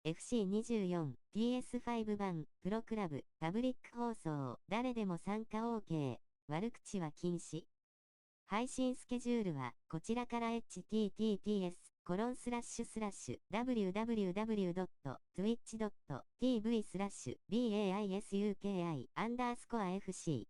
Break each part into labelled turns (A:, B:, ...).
A: FC24、PS5 版、プロクラブ、パブリック放送、誰でも参加 OK、悪口は禁止。配信スケジュールは、こちらから https://www.twitch.tv/BAISUKI_FC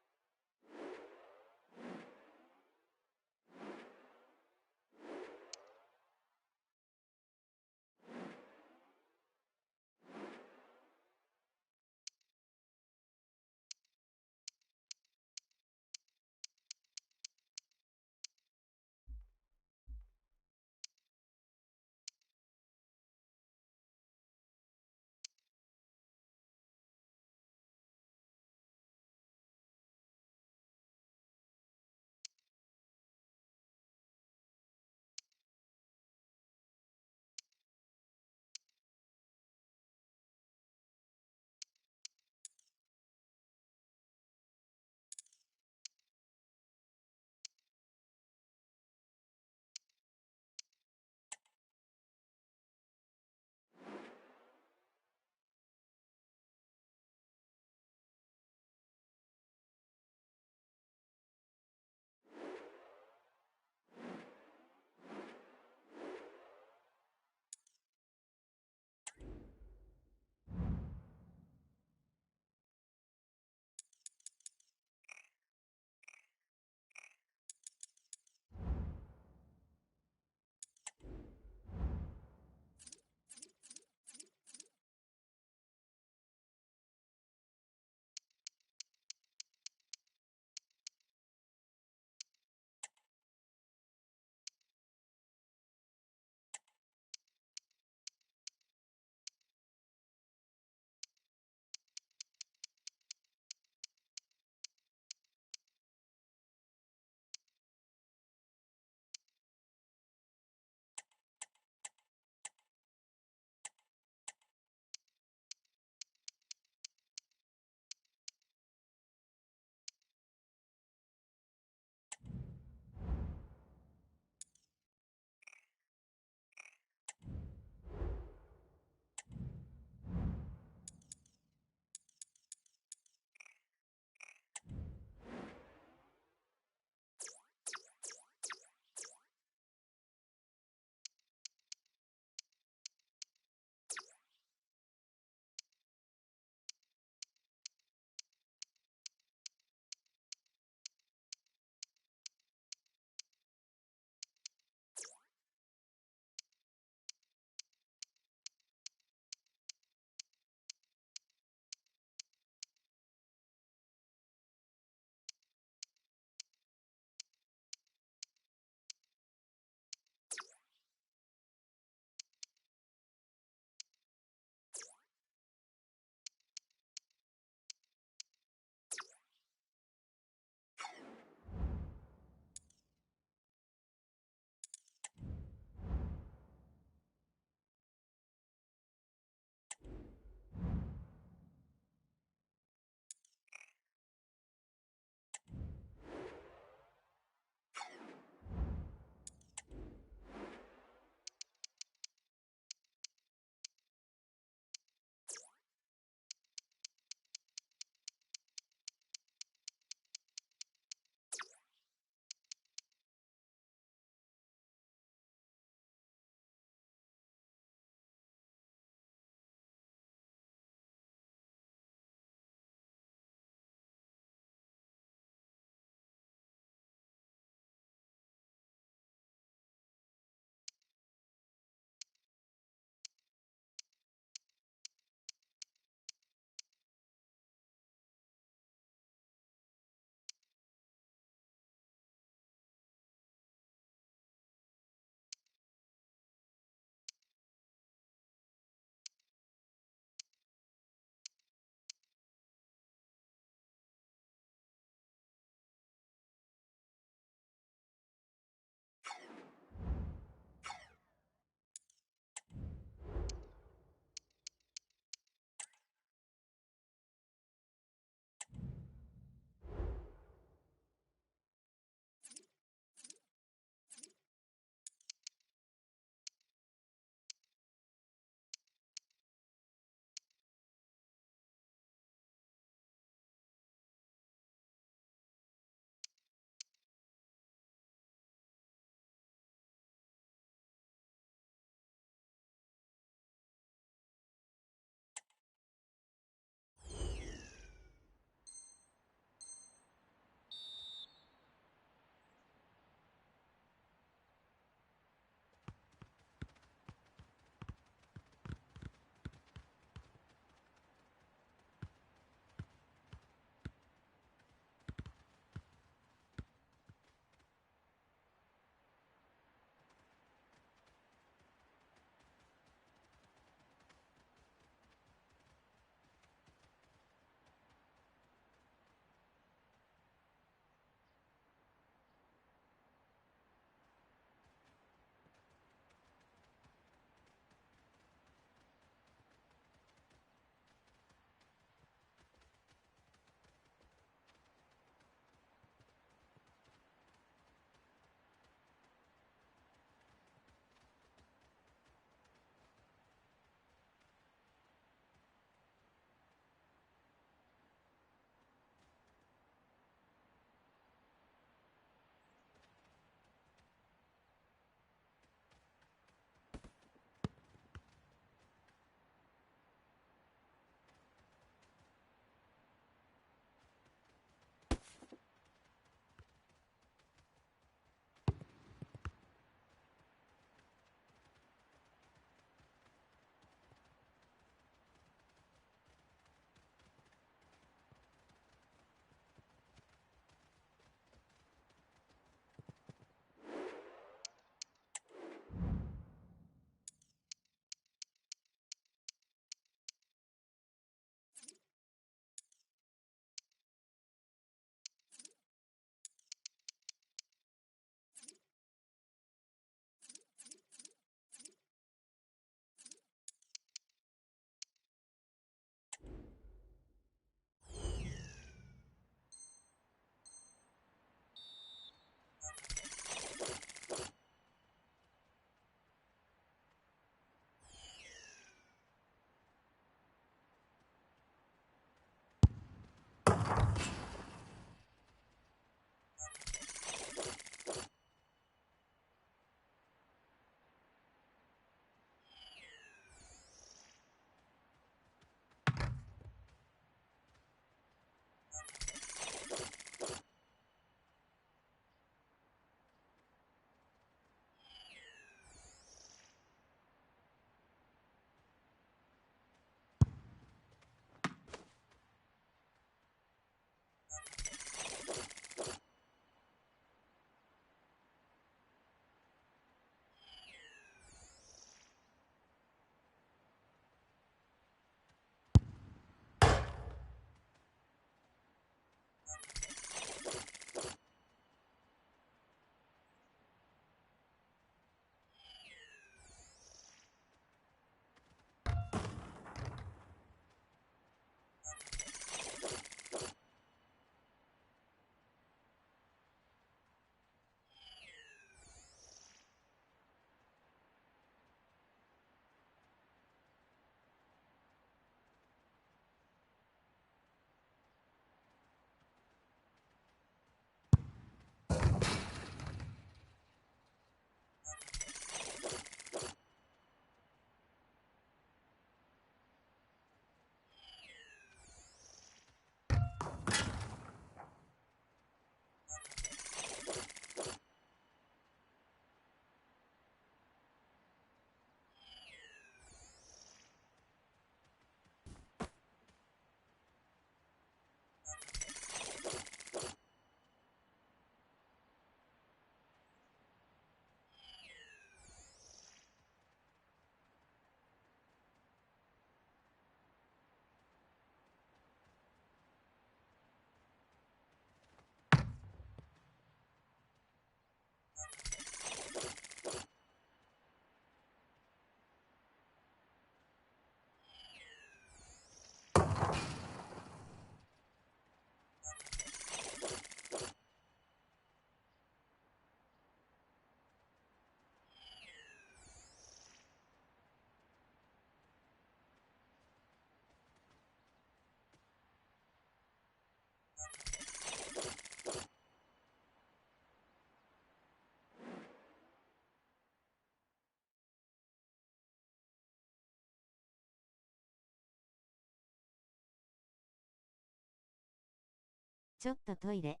A: ちょっとトイレ。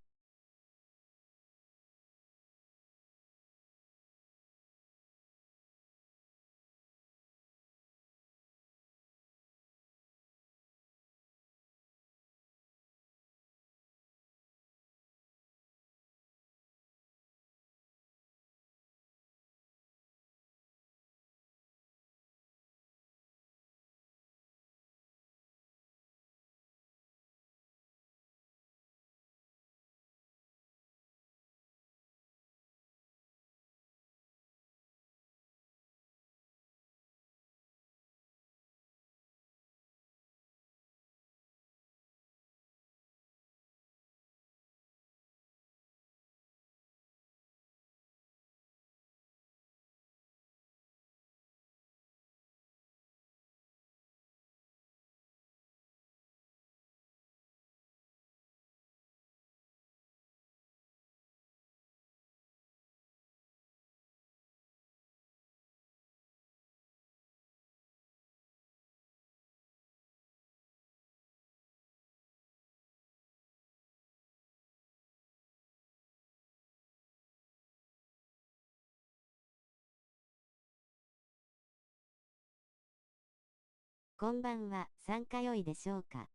A: こんばんは、参加良いでしょうか。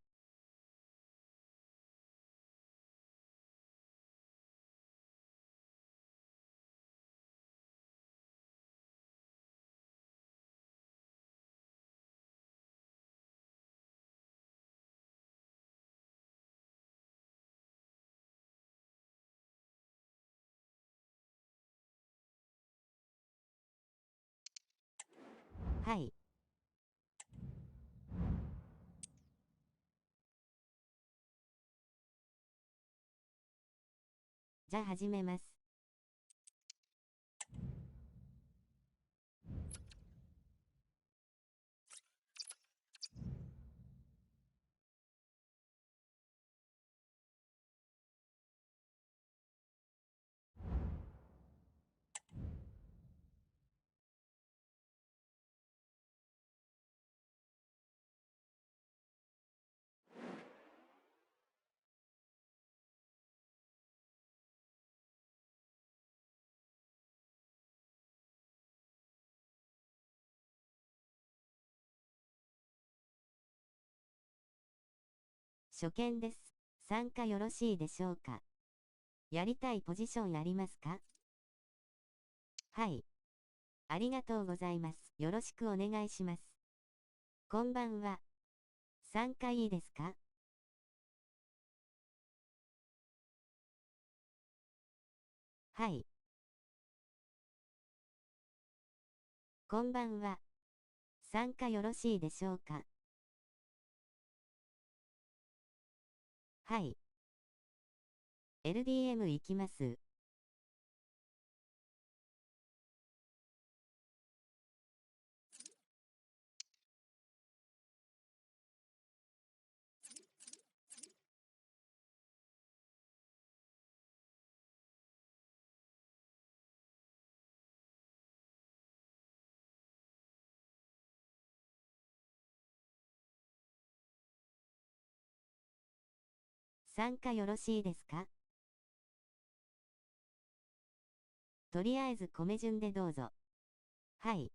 A: はい。じゃあ始めます。初見です。参加よろしいでしょうか。やりたいポジションありますか？はい。ありがとうございます。よろしくお願いします。こんばんは。参加いいですか？はい。こんばんは。参加よろしいでしょうか？はい。LDM 行きます。参加よろしいですか？とりあえず米順でどうぞ。はい。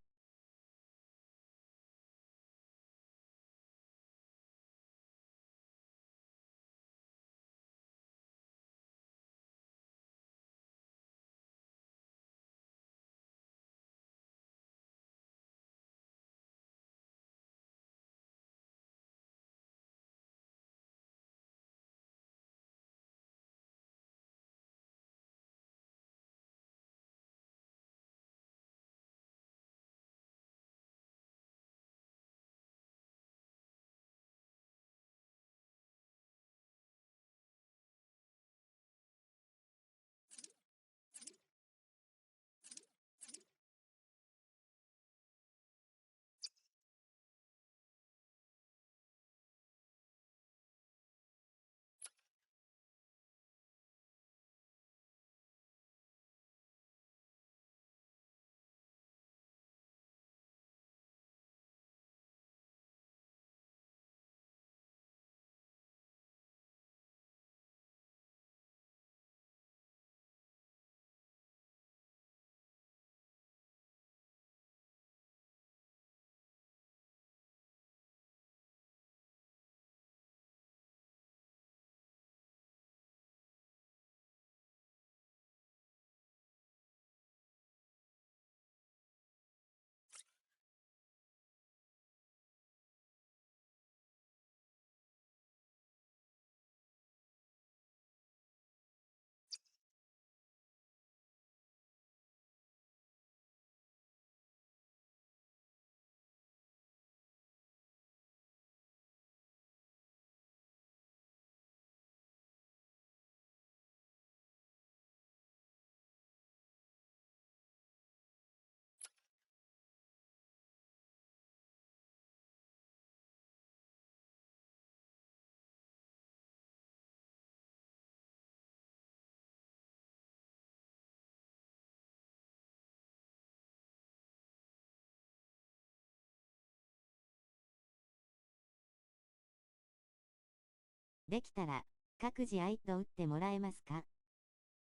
A: できたら、各自アイと打ってもらえますか？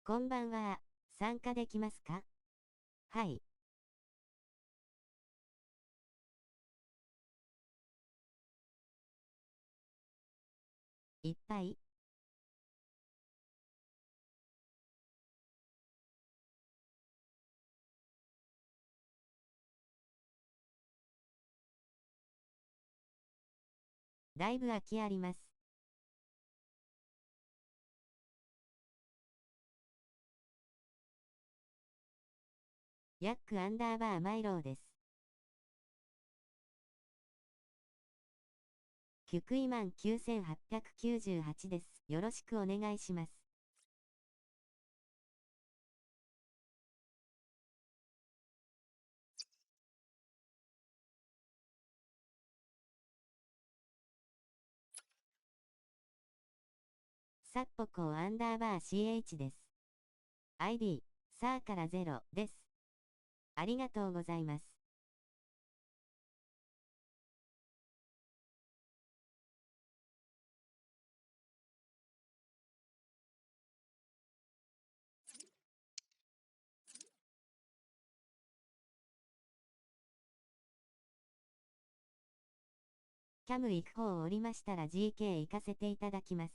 A: こんばんは、参加できますか？はい。いっぱい？だいぶ空きあります。ヤックアンダーバーマイローです。キュクイマン9898です。よろしくお願いします。サッポコーアンダーバー CH です。ID、サーから0です。ありがとうございます。キャム行く方を降りましたら GK 行かせていただきます。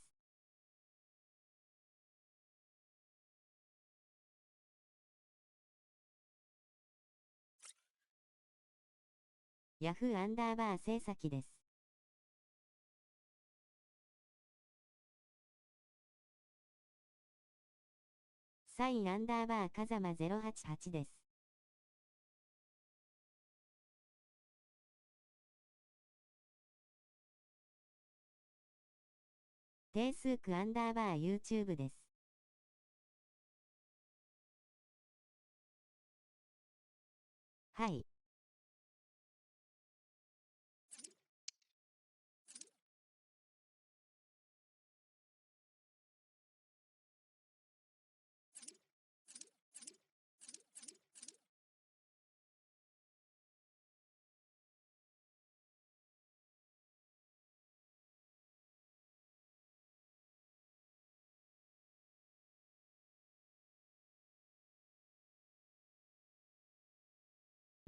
A: ヤフーアンダーバー制作です。サインアンダーバー風間088です。定数区アンダーバー YouTube です。はい。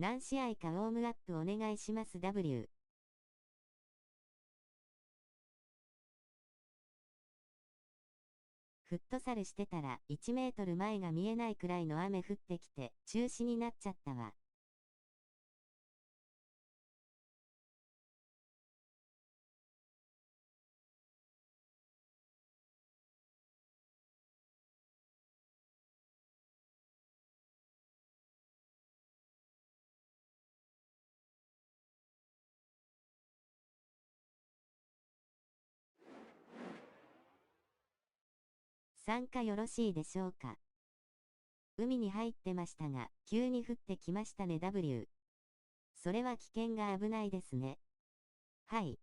A: 何試合かウォームアップお願いします W。フットサルしてたら1メートル前が見えないくらいの雨降ってきて中止になっちゃったわ。参加よろしいでしょうか。海に入ってましたが、急に降ってきましたね W。それは危険が危ないですね。はい。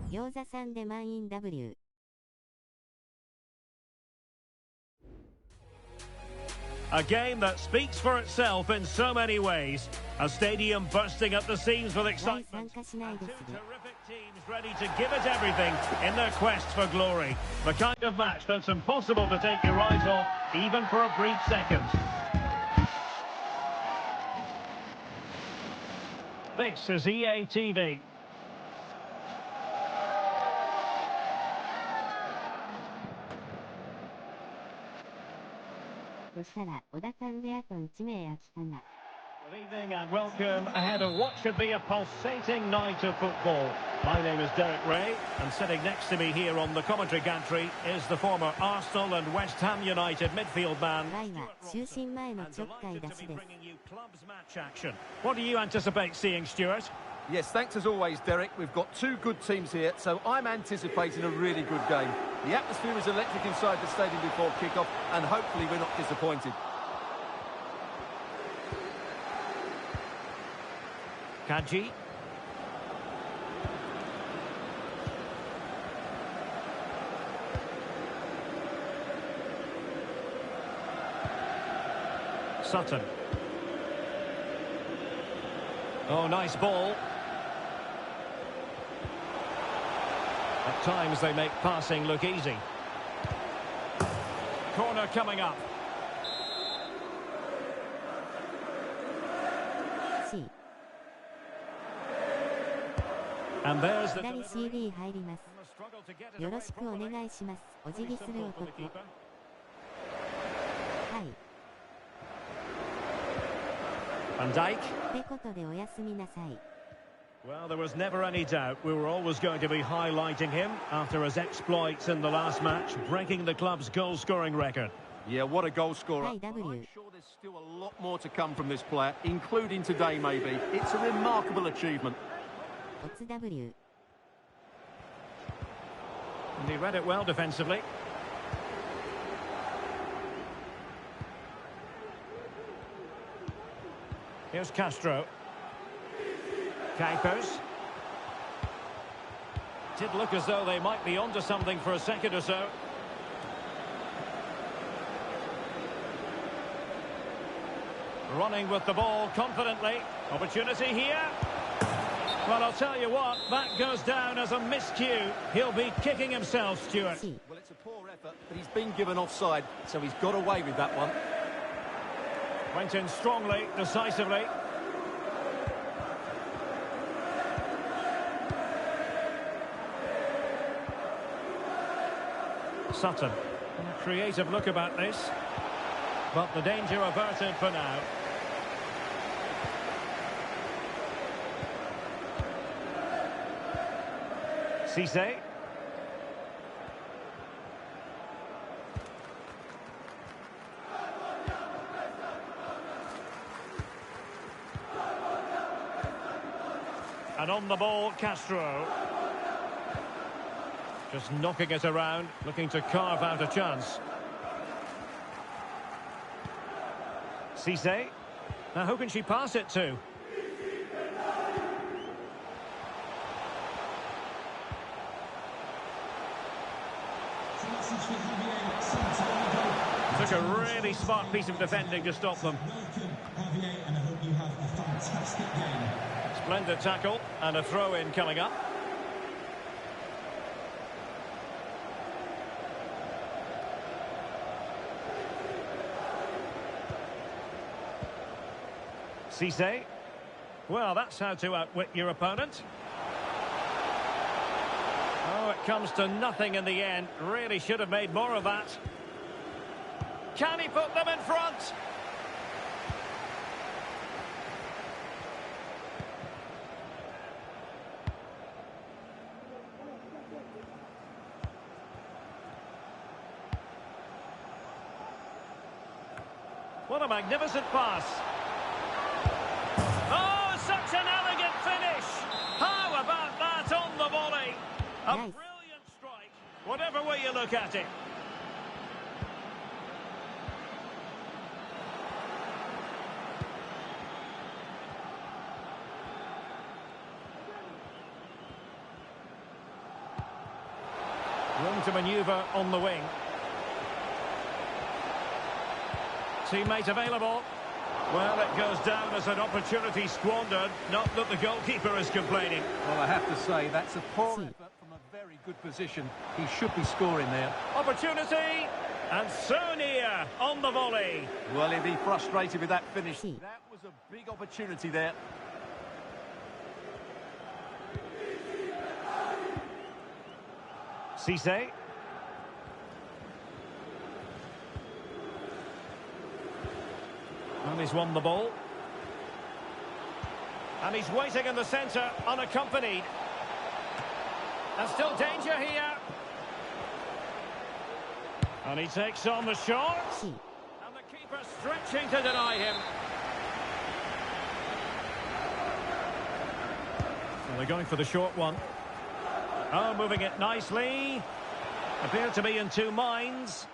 A: 餃子さんで満員 W。A
B: game that speaks for itself in so many ways. A stadium bursting at the seams with excitement. And terrific teams ready to give it everything in their quest for glory. The kind of match that's impossible to take your eyes off, even for a brief second. This is EA TV.
A: そしたら小田さんであと1名空きかな。
B: Good evening and welcome ahead of what should be a pulsating night of football. My name is Derek Ray, and sitting next to me here on the commentary gantry is the former Arsenal and West Ham United midfield man. What do you anticipate seeing, Stuart?
C: Yes, thanks as always, Derek. We've got two good teams here, so I'm anticipating a really good game. The atmosphere is electric inside the stadium before kick-off, and hopefully we're not disappointed.
B: Kaji. Sutton. Oh, nice ball. At times they make passing look easy. Corner coming up. And there's the
A: 左 CD 入ります。よろしくお願いします。お辞儀する男。はい。
B: Van Dijk.
A: ってことでおやすみなさい。
B: Well, there was never any doubt we were always going to be highlighting him after his exploits in the last match, breaking the club's goal-scoring record.
C: Yeah, what a goal scorer.
A: Hey, W.
C: I'm sure there's still a lot more to come from this player, including today maybe. It's a remarkable achievement.
A: What's W?
B: And he read it well defensively. Here's Castro. Kuipers. Did look as though they might be onto something for a second or so. Running with the ball confidently. Opportunity here. Well, I'll tell you what, that goes down as a miscue. He'll be kicking himself, Stuart.
C: Well, it's a poor effort, but he's been given offside, so he's got away with that one.
B: Went in strongly, decisively. Sutton. A creative look about this. But the danger averted for now. Cisse. And on the ball, Castro. Just knocking it around, looking to carve out a chance. Cisse. Now who can she pass it to? Took a really smart piece of defending to stop them. Splendid tackle and a throw-in coming up. Cisse. Well, that's how to outwit your opponent. Oh, it comes to nothing in the end. Really should have made more of that. Can he put them in front? What a magnificent pass. Oh, such an elegant finish. How about that on the volley? A
A: Nice.
B: Brilliant strike, whatever way you look at it. Room to manoeuvre on the wing. Teammate available. Well, it goes down as an opportunity squandered. Not that the goalkeeper is complaining.
C: Well, I have to say, that's a poor effort from a very good position. He should be scoring there.
B: Opportunity! And so near on the volley.
C: Well, he'll be frustrated with that finish. That was a big opportunity there.
B: Cisse. And he's won the ball. And he's waiting in the centre, unaccompanied. And still danger here. And he takes on the shot. And the keeper stretching to deny him. And they're going for the short one. Oh, moving it nicely. Appear to be in two minds.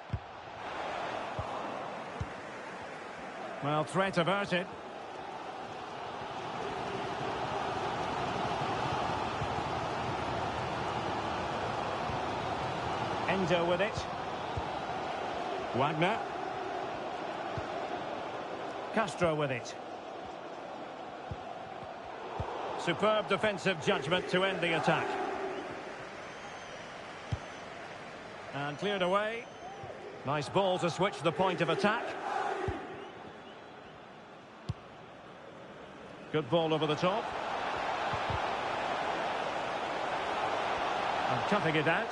B: Well, threat averted. Endo with it. Wagner. Castro with it. Superb defensive judgment to end the attack. And cleared away. Nice ball to switch the point of attack. Good ball over the top. And cutting it out.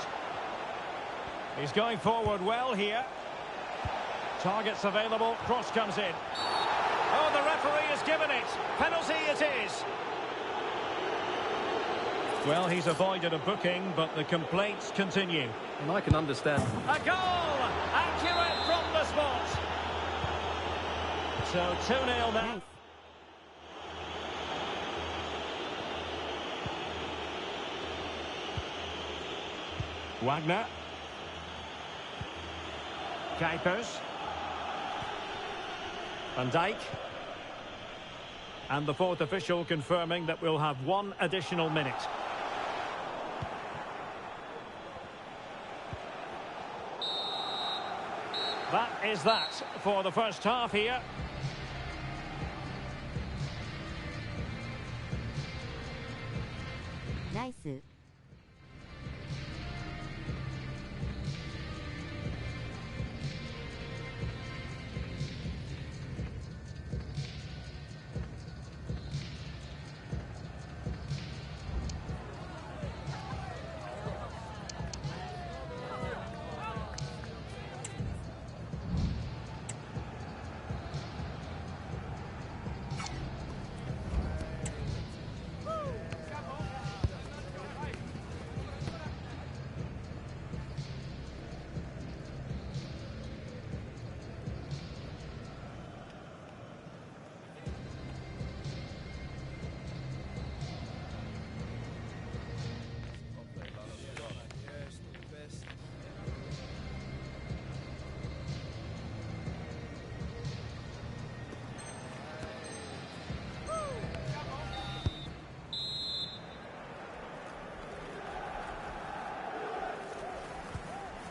B: He's going forward well here. Targets available. Cross comes in. Oh, the referee has given it. Penalty it is. Well, he's avoided a booking, but the complaints continue.
C: And I can understand.
B: A goal! Accurate from the spot. So 2-0 now.
A: Nice.
B: Wagner. Kuipers. Van Dijk. And the fourth official confirming that we'll have one additional minute. That is that for the first half here.
A: Nice.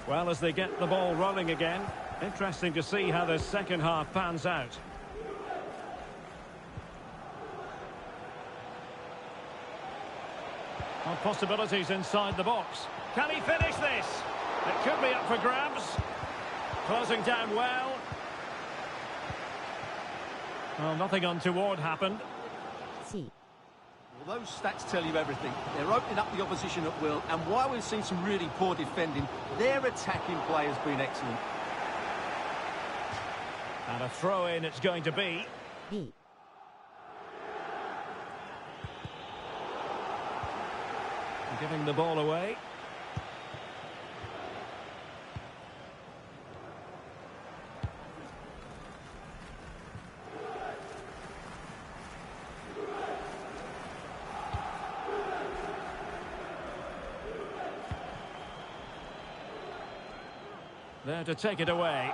B: Well, as they get the ball rolling again, interesting to see how the second half pans out. Possibilities inside the box. Can he finish this? It could be up for grabs. Closing down well. Well, nothing untoward happened.
A: C.
C: Well, those stats tell you everything. They're opening up the opposition at will, and while we've seen some really poor defending, their attacking play has been excellent.
B: And a throw-in it's going to be.
A: B.
B: Giving the ball away. There to take it away.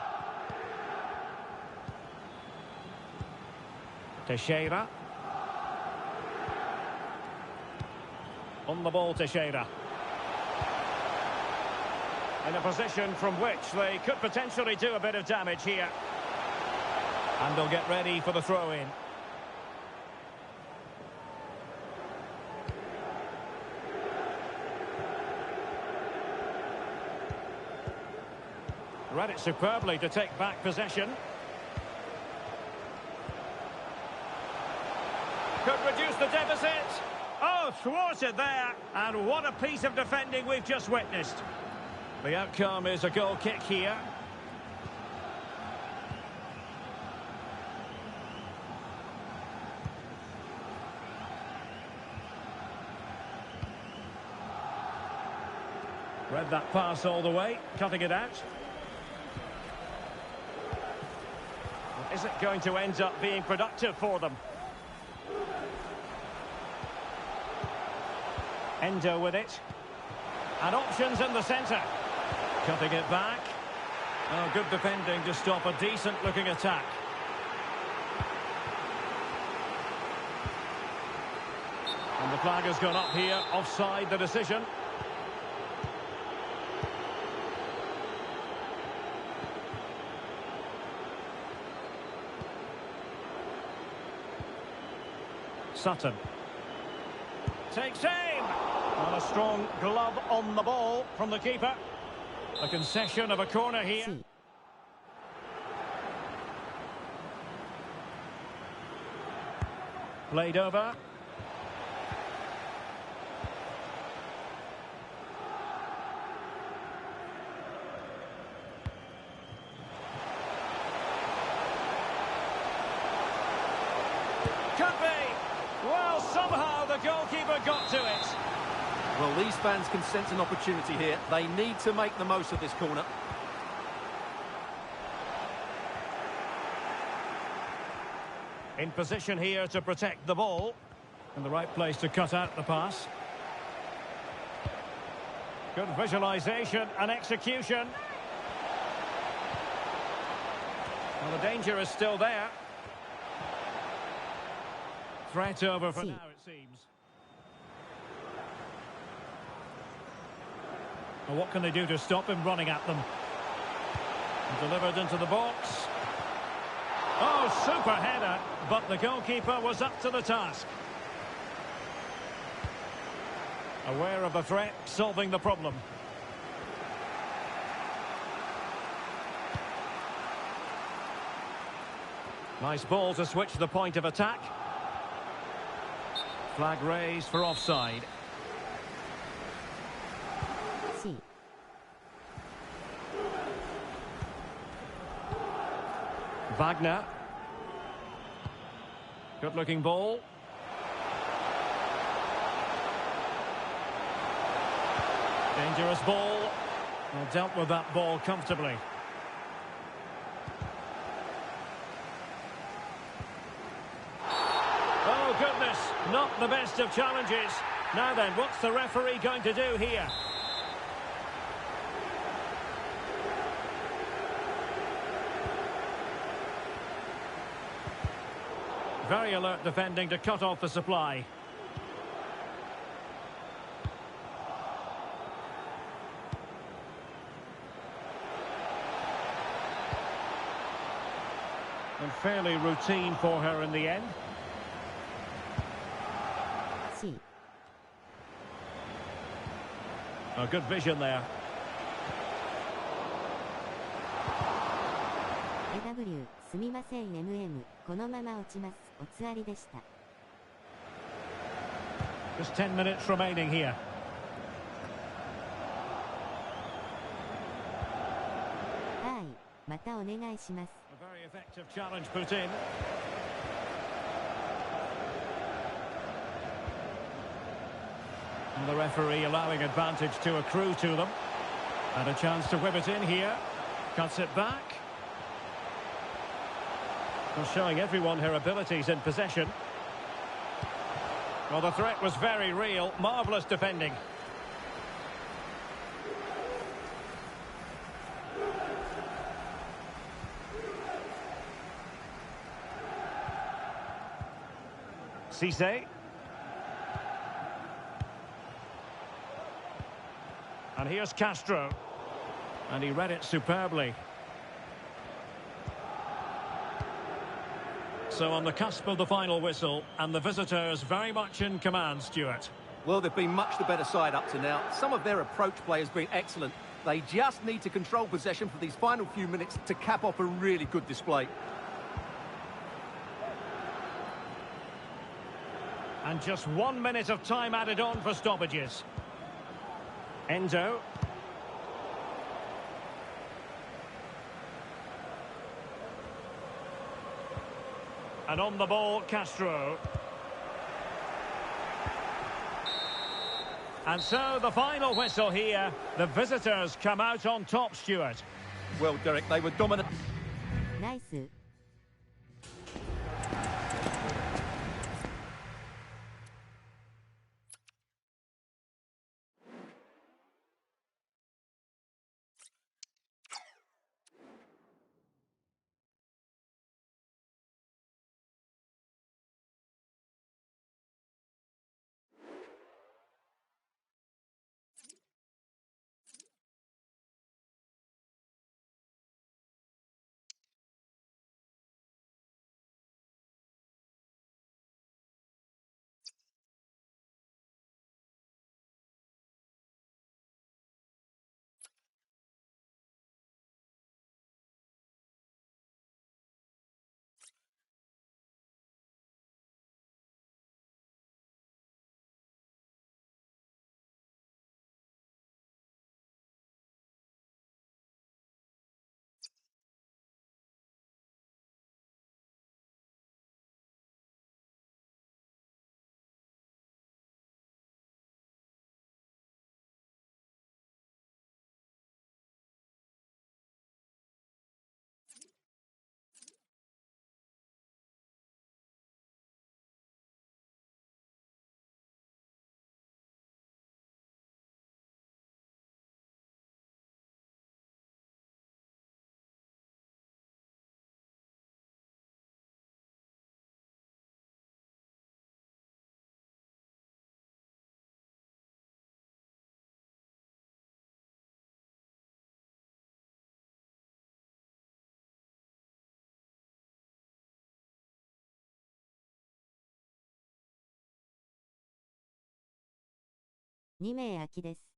B: Teixeira. On the ball, Teixeira. In a position from which they could potentially do a bit of damage here. And they'll get ready for the throw-in. Read it superbly to take back possession. Could reduce the deficit. Oh, thwarted there. And what a piece of defending we've just witnessed. The outcome is a goal kick here. Read that pass all the way, cutting it out. Is it going to end up being productive for them? Endo with it. And options in the centre. Cutting it back. Oh, good defending to stop a decent-looking attack. And the flag has gone up here. Offside the decision. Sutton. Takes aim. And a strong glove on the ball from the keeper. A concession of a corner here. Played over. Could be. Well, somehow the goalkeeper got to it.
C: Well, these fans can sense an opportunity here. They need to make the most of this corner.
B: In position here to protect the ball. In the right place to cut out the pass. Good visualisation and execution. Well, the danger is still there. Threat over for now, it seems. Well, what can they do to stop him running at them? Delivered into the box. Oh, super header, but the goalkeeper was up to the task. Aware of the threat, solving the problem. Nice ball to switch the point of attack. Flag raised for offside. Wagner. Good-looking ball. Dangerous ball. Well, dealt with that ball comfortably. Oh, goodness. Not the best of challenges. Now then, what's the referee going to do here? Very alert defending to cut off the supply. And fairly routine for her in the end. Oh, good vision there.
A: AW すみません MM このまま落ちますおつわりでした。
B: Just 10 minutes remaining here.
A: Hi, またお願いします。
B: A very effective challenge put in. And the referee allowing advantage to accrue to them. And a chance to whip it in here. Cuts it back. Well, showing everyone her abilities in possession. Well, the threat was very real. Marvellous defending. Cisse. And here's Castro. And he read it superbly. So on the cusp of the final whistle, and the visitors very much in command, Stuart.
C: Well, they've been much the better side up to now. Some of their approach play has been excellent. They just need to control possession for these final few minutes to cap off a really good display.
B: And just 1 minute of time added on for stoppages. Endo. And on the ball, Castro. And so the final whistle here. The visitors come out on top, Stuart.
C: Well, Derek, they were dominant.
A: Nice. 2名空きです。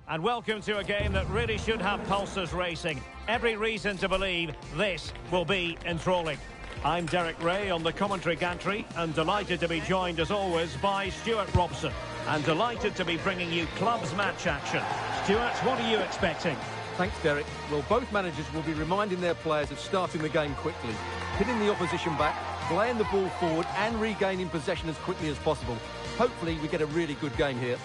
B: And welcome to a game that really should have pulses racing. Every reason to believe this will be enthralling. I'm Derek Ray on the commentary gantry and delighted to be joined as always by Stuart Robson. And delighted to be bringing you clubs match action. Stuart, what are you expecting?
C: Thanks, Derek. Well, both managers will be reminding their players of starting the game quickly, hitting the opposition back, playing the ball forward and regaining possession as quickly as possible. Hopefully we get a really good game here.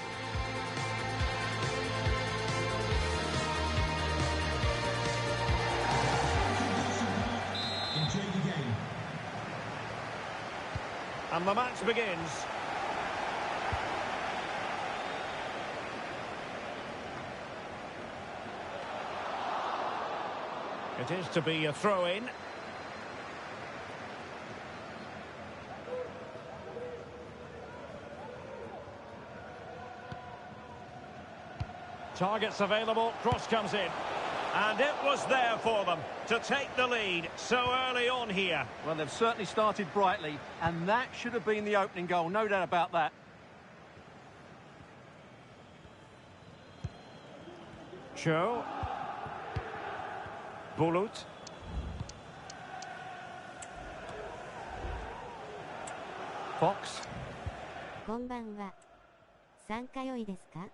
B: And the match begins. It is to be a throw-in. Targets available, cross comes in. And it was there for them to take the lead so early on here.
C: Well, they've certainly started brightly, and that should have been the opening goal, no doubt about that.
B: Cho. Bulut. Fox.
A: こんばんは。参加良いですか?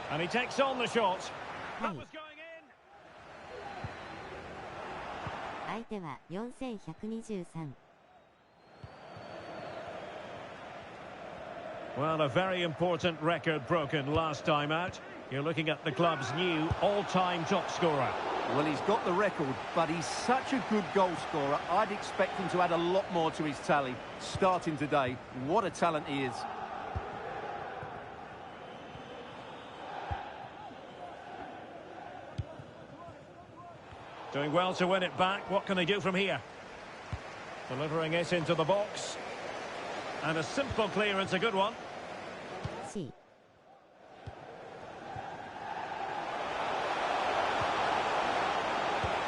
B: And he takes on the shot. That
A: Hey.
B: was going in.
A: 相手は4123。
B: Well, a very important record broken last time out. You're looking at the club's new all-time top scorer.
C: Well, he's got the record, but he's such a good goal scorer. I'd expect him to add a lot more to his tally. Starting today, what a talent he is.
B: Doing well to win it back. What can they do from here? Delivering it into the box. And a simple clearance, a good one.
A: C.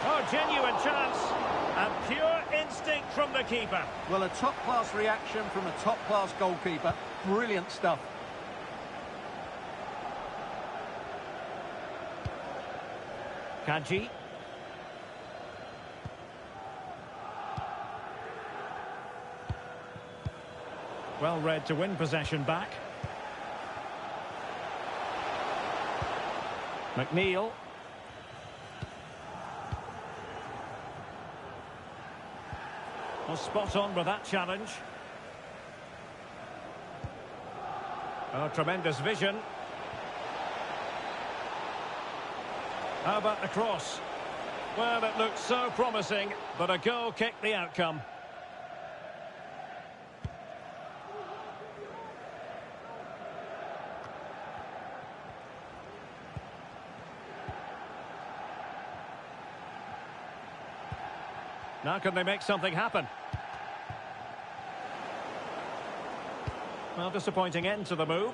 B: Oh, genuine chance. And pure instinct from the keeper.
C: Well, a top-class reaction from a top-class goalkeeper. Brilliant stuff.
B: Kanji. Well read to win possession back. McNeil. Was spot on with that challenge. Oh, tremendous vision. How about the cross? Well, it looked so promising, but a goal kicked the outcome. Now can they make something happen? Well, disappointing end to the move.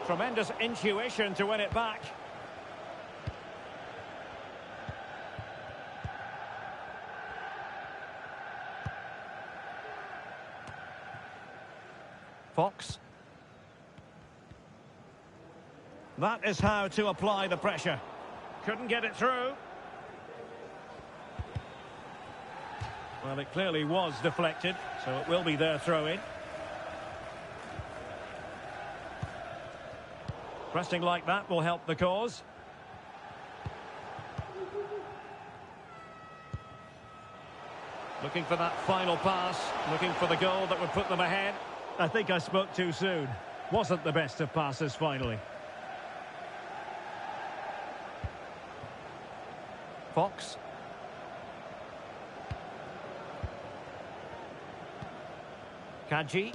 B: Tremendous intuition to win it back. Fox. That is how to apply the pressure. Couldn't get it through. Well, it clearly was deflected, so it will be their throw-in. Pressing like that will help the cause. Looking for that final pass, looking for the goal that would put them ahead. I think I spoke too soon. Wasn't the best of passes finally. Fox. Kaji.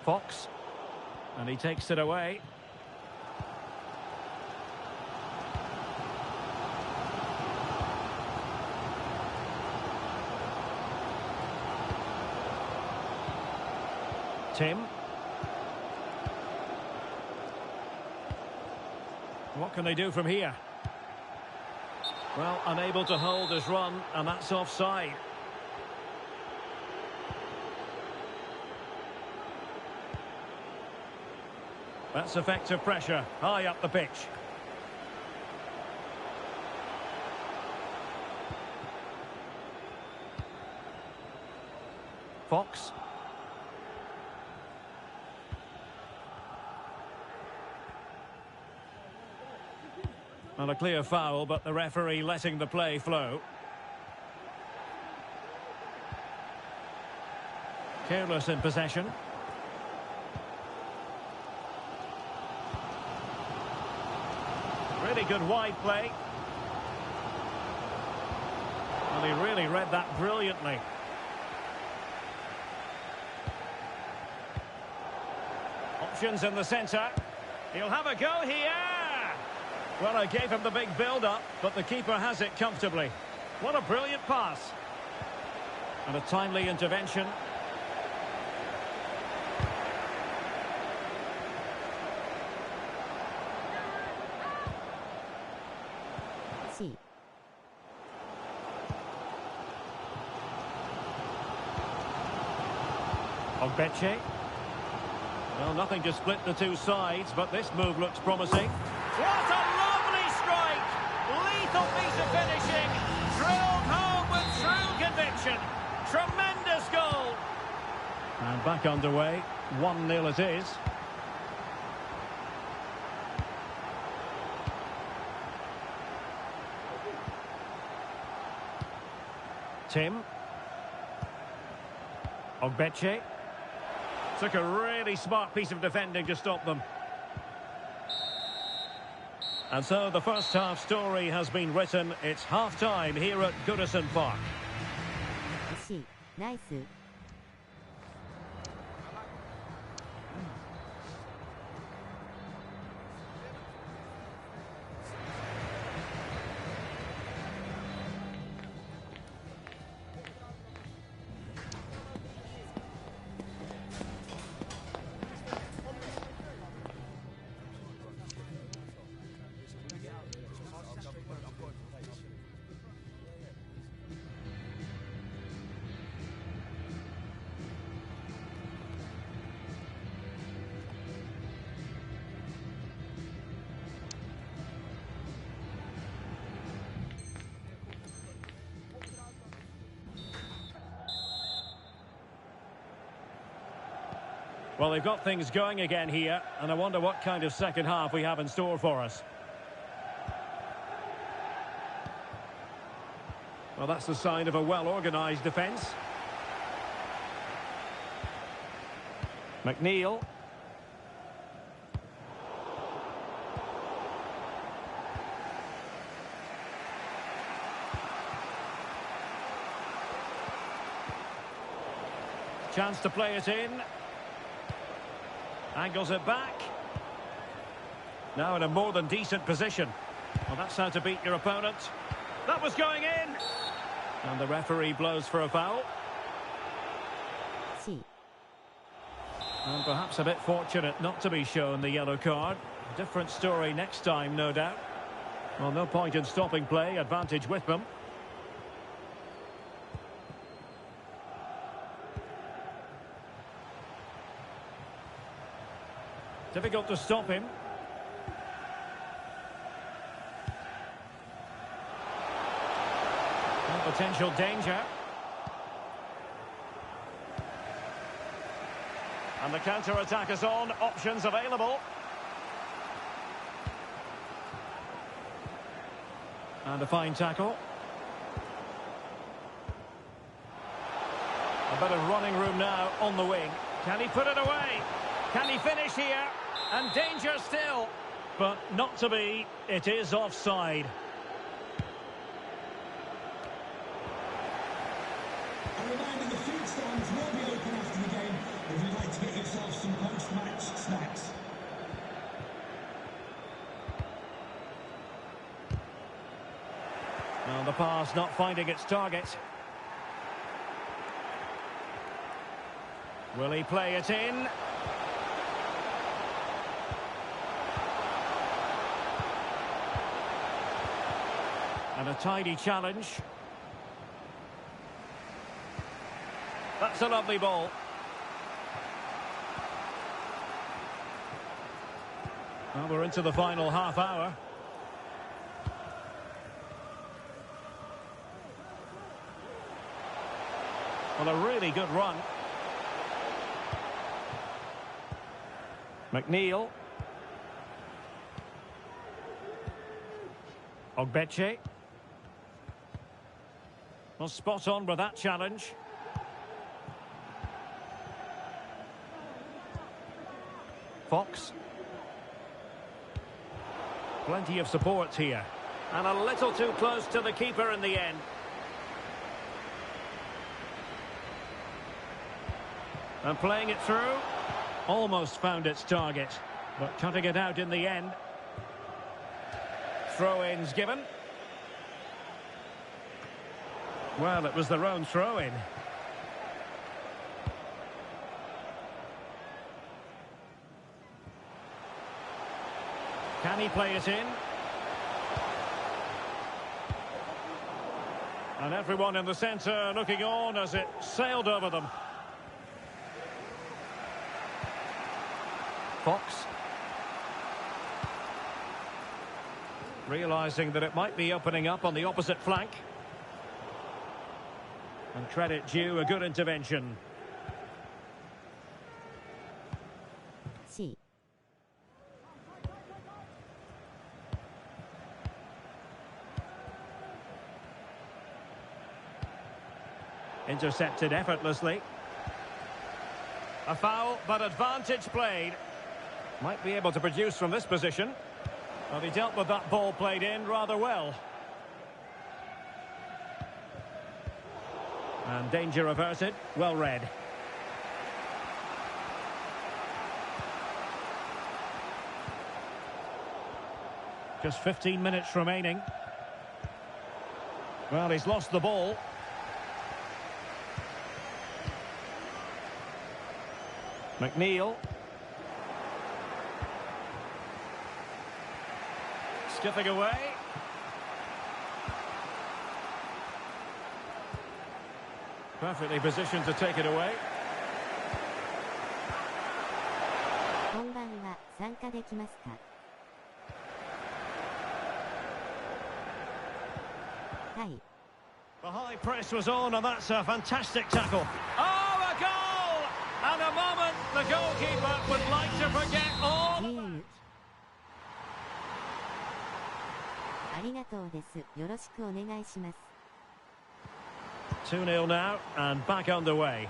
B: Fox. And he takes it away. Tim. What can they do from here? Well, unable to hold his run, and that's offside. That's effective pressure, high up the pitch. Fox. And a clear foul, but the referee letting the play flow. Careless in possession. Really good wide play. And he really read that brilliantly. Options in the centre. He'll have a go here. Well, I gave him the big build-up, but the keeper has it comfortably. What a brilliant pass. And a timely intervention.
A: C.
B: Ogbeche. Well, nothing to split the two sides, but this move looks promising. What a lovely strike! Lethal piece of finishing. Drilled home with true conviction. Tremendous goal. And back underway. 1-0 it is. Tim. Ogbeche. Took a really smart piece of defending to stop them. And so the first half story has been written. It's half-time here at Goodison Park.
A: Nice.
B: Well, they've got things going again here, and I wonder what kind of second half we have in store for us. Well, that's the sign of a well-organised defence. McNeil. Chance to play it in. Angles it back. Now in a more than decent position. Well, that's how to beat your opponent. That was going in. And the referee blows for a foul.
A: C.
B: And perhaps a bit fortunate not to be shown the yellow card. Different story next time, no doubt. Well, no point in stopping play. Advantage with them. Difficult to stop him. And potential danger. And the counter-attack is on. Options available. And a fine tackle. A bit of running room now on the wing. Can he put it away? Can he finish here? And danger still. But not to be. It is offside.
D: A reminder, the food stands will be open after the game if you'd like to get yourself some post-match snacks.
B: Well, the pass not finding its target. Will he play it in? And a tidy challenge. That's a lovely ball. Well, we're into the final half hour. Well, a really good run. McNeil. Ogbeche. Well, spot on with that challenge. Fox. Plenty of support here. And a little too close to the keeper in the end. And playing it through. Almost found its target, but cutting it out in the end. Throw-ins given. Well, it was their own throw-in. Can he play it in? And everyone in the centre looking on as it sailed over them. Fox. Realising that it might be opening up on the opposite flank. And credit due, a good intervention.
A: C.
B: Intercepted effortlessly. A foul, but advantage played. Might be able to produce from this position. But he dealt with that ball played in rather well. And danger averted. Well read. Just 15 minutes remaining. Well, he's lost the ball. McNeil. Skipping away. Perfectly positioned to take it away.
A: こんばんは、参加できますか？はい。
B: The high press was on, and that's a fantastic tackle. Oh, a goal! And a moment the goalkeeper would like to forget all.
A: GM ありがとうです。よろしくお願いします。
B: 2-0 now and back underway.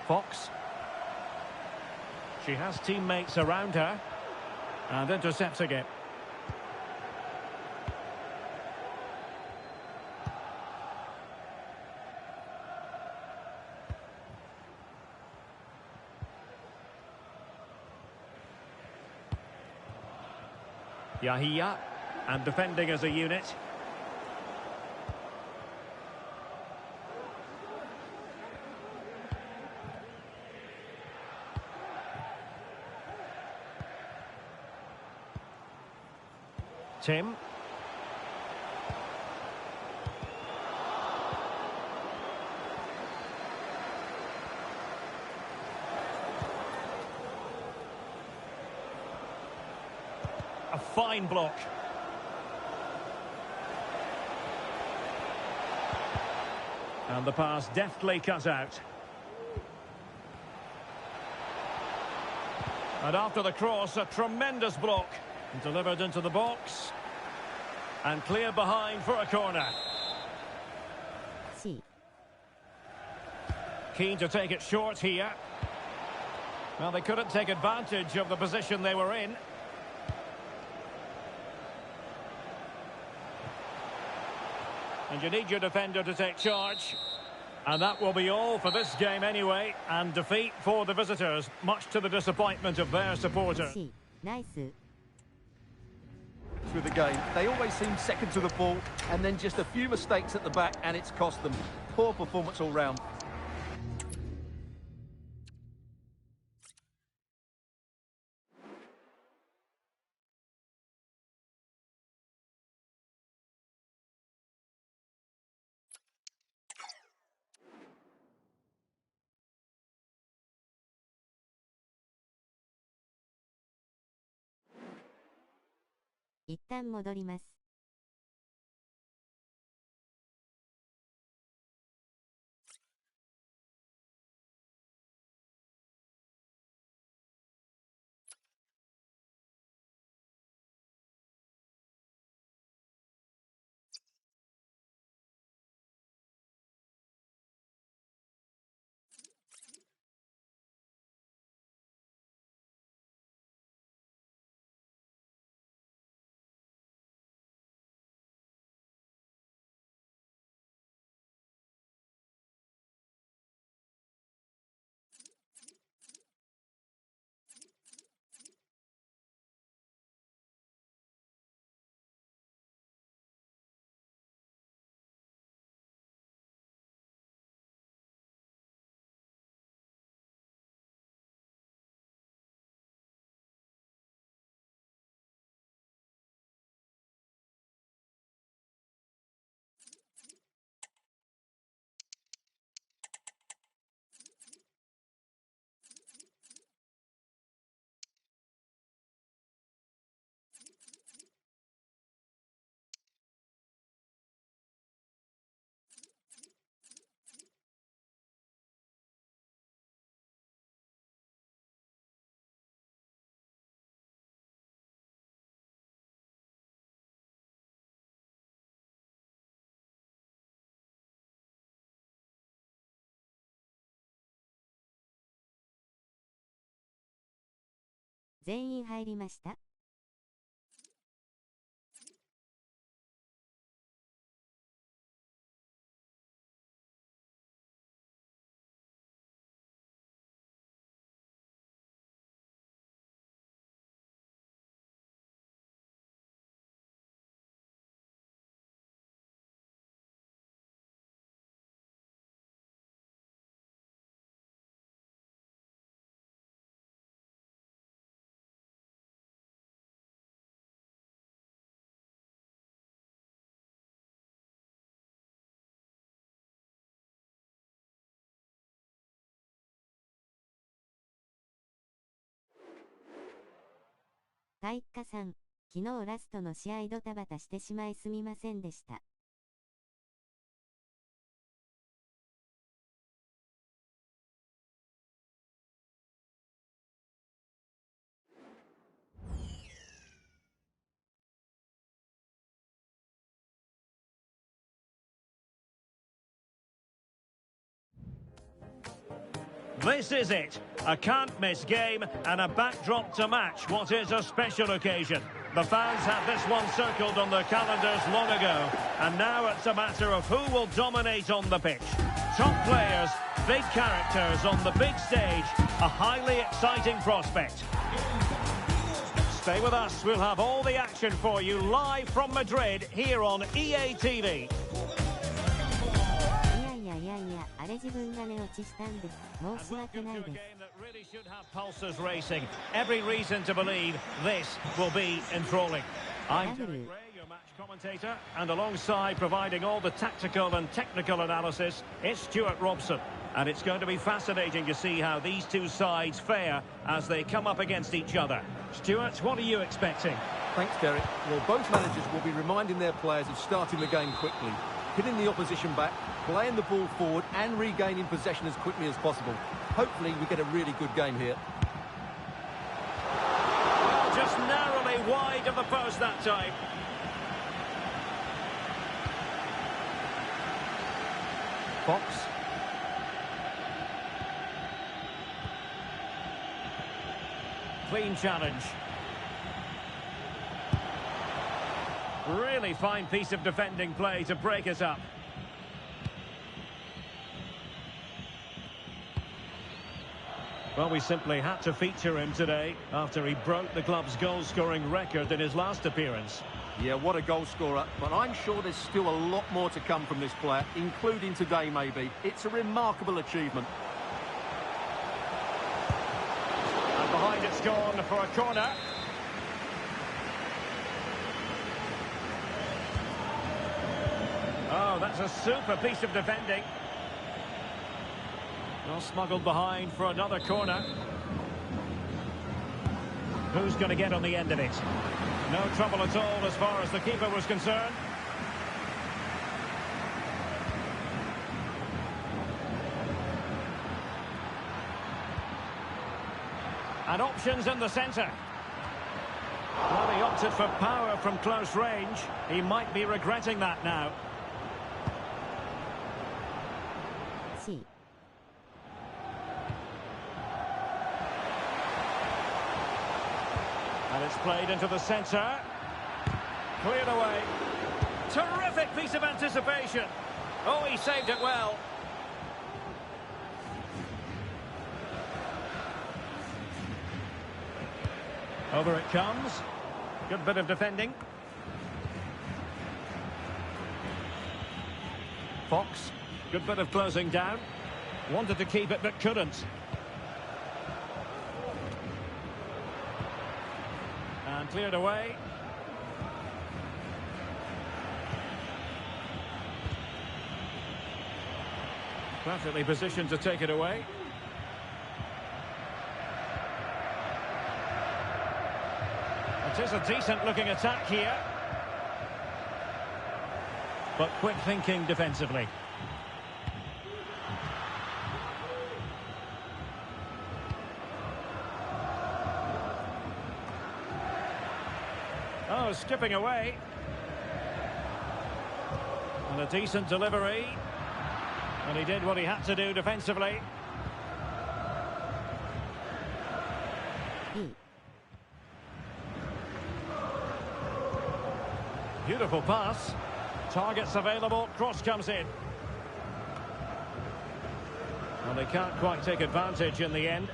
B: Fox. She has teammates around her and intercepting it. Yahia, and defending as a unit. Tim. A fine block. And the pass deftly cut out. And after the cross, a tremendous block. Delivered into the box. And clear behind for a corner.
A: C.
B: Keen to take it short here. Well, they couldn't take advantage of the position they were in. And you need your defender to take charge. And that will be all for this game anyway. And defeat for the visitors, much to the disappointment of their supporters.
A: C. Nice.
C: Through the game, they always seem second to the ball, and then just a few mistakes at the back, and it's cost them. Poor performance all round.
A: 「一旦戻ります」全員入りました。体育科さん、昨日ラストの試合ドタバタしてしまいすみませんでした。
B: This is it. A can't-miss game and a backdrop to match what is a special occasion. The fans had this one circled on their calendars long ago, and now it's a matter of who will dominate on the pitch. Top players, big characters on the big stage, a highly exciting prospect. Stay with us, we'll have all the action for you live from Madrid here on EA TV.
A: あれ自分が寝落ちしたんです。申し訳ないです。
B: Really should have pulses racing. Every reason to believe this will be enthralling. I'm Derek Ray, your match commentator, and alongside providing all the tactical and technical analysis, it's Stuart Robson. And it's going to be fascinating to see how these two sides fare as they come up against each other. Stuart, what are you expecting?
C: Thanks, Derek. Well, both managers will be reminding their players of starting the game quickly, hitting the opposition back, playing the ball forward and regaining possession as quickly as possible. Hopefully we get a really good game here.
B: Well, just narrowly wide of the post that time.
C: Fox.
B: Clean challenge. Really fine piece of defending play to break us up. Well, we simply had to feature him today after he broke the club's goal-scoring record in his last appearance.
C: Yeah, what a goal scorer, but I'm sure there's still a lot more to come from this player, including today maybe. It's a remarkable achievement.
B: And behind it's gone for a corner. Oh, that's a super piece of defending. Well, smuggled behind for another corner. Who's going to get on the end of it? No trouble at all as far as the keeper was concerned. And options in the centre. Well, he opted for power from close range. He might be regretting that now.
A: C.
B: And it's played into the centre. Cleared away. Terrific piece of anticipation. Oh, he saved it well. Over it comes. Good bit of defending. Fox. Good bit of closing down. Wanted to keep it but couldn't. And cleared away. Perfectly positioned to take it away. It is a decent-looking attack here. But quick thinking defensively. Oh, skipping away. And a decent delivery. And he did what he had to do defensively. Beautiful pass. Targets available. Cross comes in. Well, they can't quite take advantage in the end.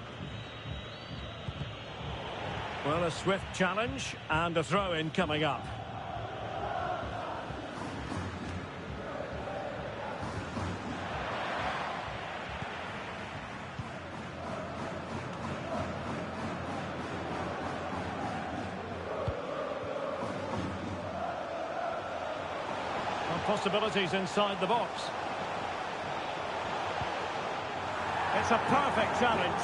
B: Well, a swift challenge and a throw-in coming up. Possibilities inside the box. It's a perfect challenge.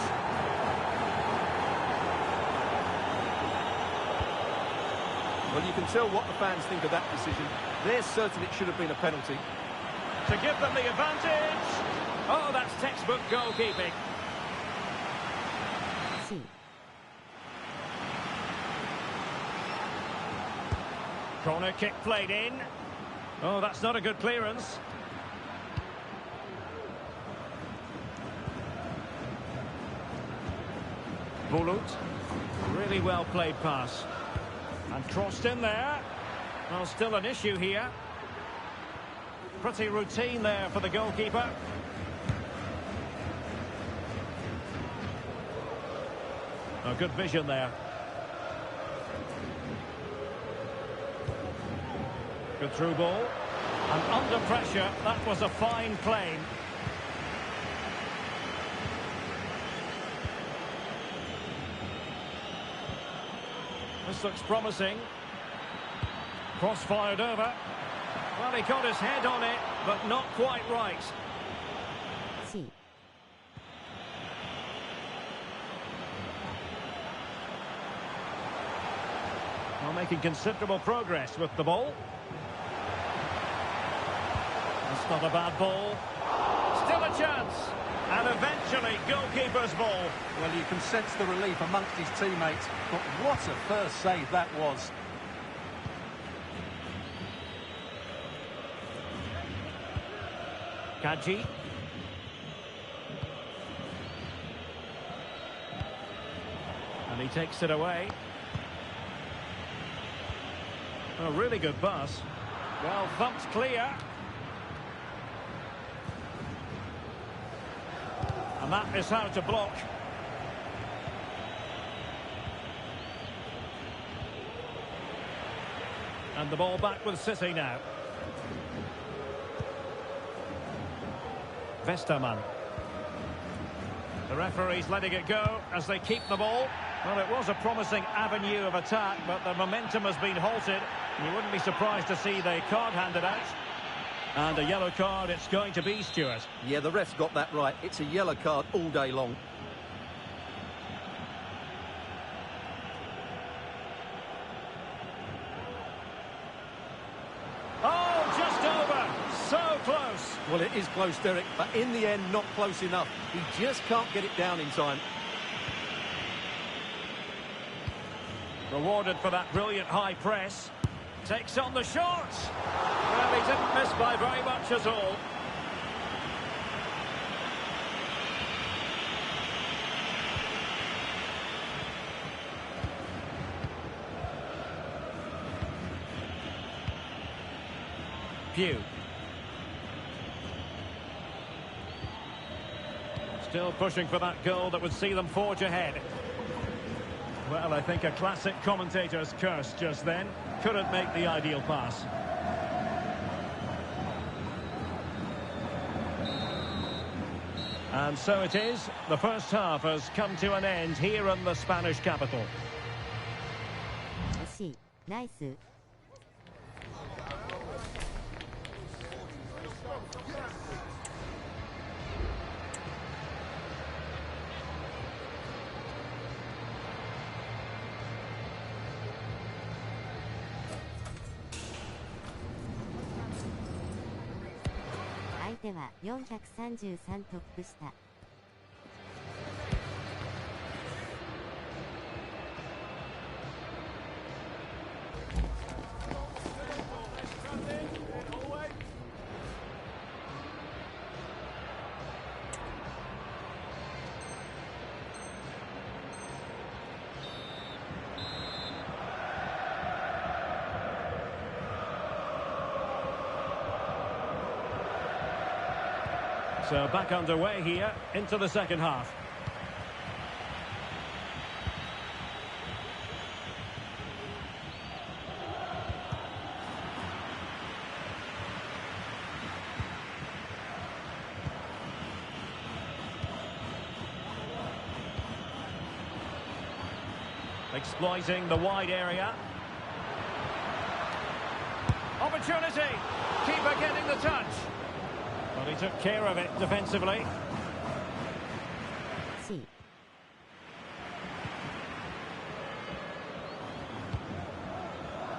C: Well, you can tell what the fans think of that decision. They're certain it should have been a penalty.
B: To give them the advantage. Oh, that's textbook goalkeeping.
A: C.
B: Corner kick played in. Oh, that's not a good clearance. Bulut. Really well played pass. And crossed in there. Well, still an issue here. Pretty routine there for the goalkeeper. A good vision there. Good through ball. And under pressure, that was a fine claim. This looks promising. Cross fired over. Well, he got his head on it, but not quite right.
A: C.
B: Well, making considerable progress with the ball. That's not a bad ball. Still a chance. And eventually, goalkeeper's ball.
C: Well, you can sense the relief amongst his teammates, but what a first save that was.
B: Kaji. And he takes it away. A really good pass. Well, thumped clear. And that is how to block. And the ball back with City now. Vesterman. The referee's letting it go as they keep the ball. Well, it was a promising avenue of attack, but the momentum has been halted. You wouldn't be surprised to see the card handed out. And a yellow card it's going to be, Stuart.
C: Yeah, the ref's got that right. It's a yellow card all day long.
B: Oh, just over. So close.
C: Well, it is close, Derek, but in the end, not close enough. He just can't get it down in time.
B: Rewarded for that brilliant high press. Takes on the shot. Well, he didn't miss by very much at all. Pugh. Still pushing for that goal that would see them forge ahead. Well, I think a classic commentator's curse just then. Couldn't make the ideal pass. And so it is. The first half has come to an end here in the Spanish capital.
A: C. Nice.相手は433トップ下。
B: So back underway here into the second half. Exploiting the wide area. Opportunity. Keeper getting the touch. Well, he took care of it defensively.
A: C.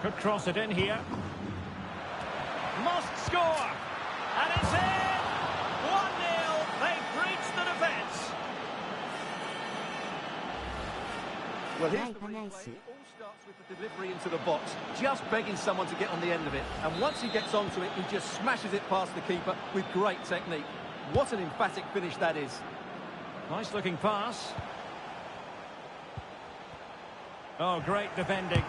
B: Could cross it in here. Must score. And it's in! 1-0. They've breached the defence.
C: Well, here's the replay. It all starts with the delivery into the box, just begging someone to get on the end of it. And once he gets onto it, he just smashes it past the keeper with great technique. What an emphatic finish that is.
B: Nice looking pass. Oh, great defending.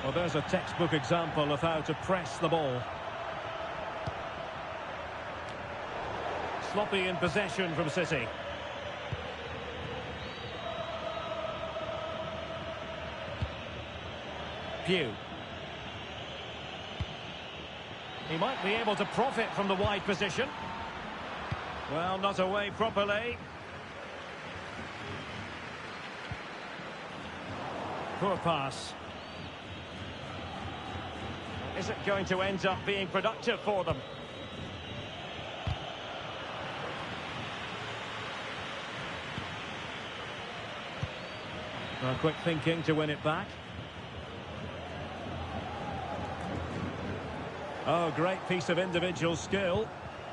B: Well, there's a textbook example of how to press the ball. Sloppy in possession from City. Pugh. He might be able to profit from the wide position. Well, not away properly. Poor pass. Is it going to end up being productive for them? Well, quick thinking to win it back. Oh, great piece of individual skill,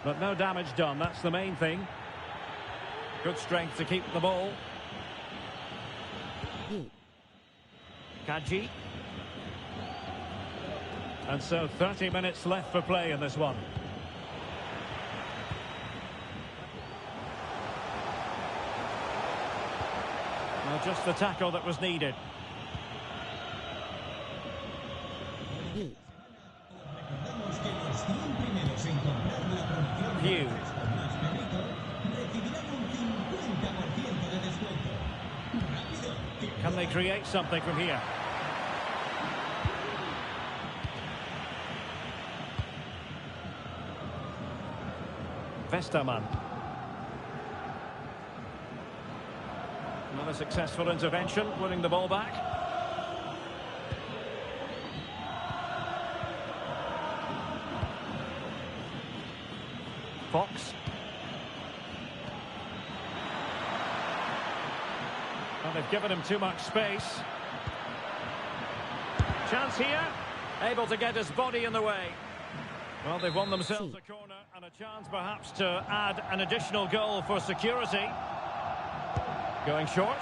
B: but no damage done. That's the main thing. Good strength to keep the ball. Kaji. And so 30 minutes left for play in this one. Well, just the tackle that was needed. Pugh. Can they create something from here? Westermann. Another successful intervention, winning the ball back. Fox. Well, they've given him too much space. Chance here. Able to get his body in the way. Well, they've won themselves a corner and a chance perhaps to add an additional goal for security. Going short.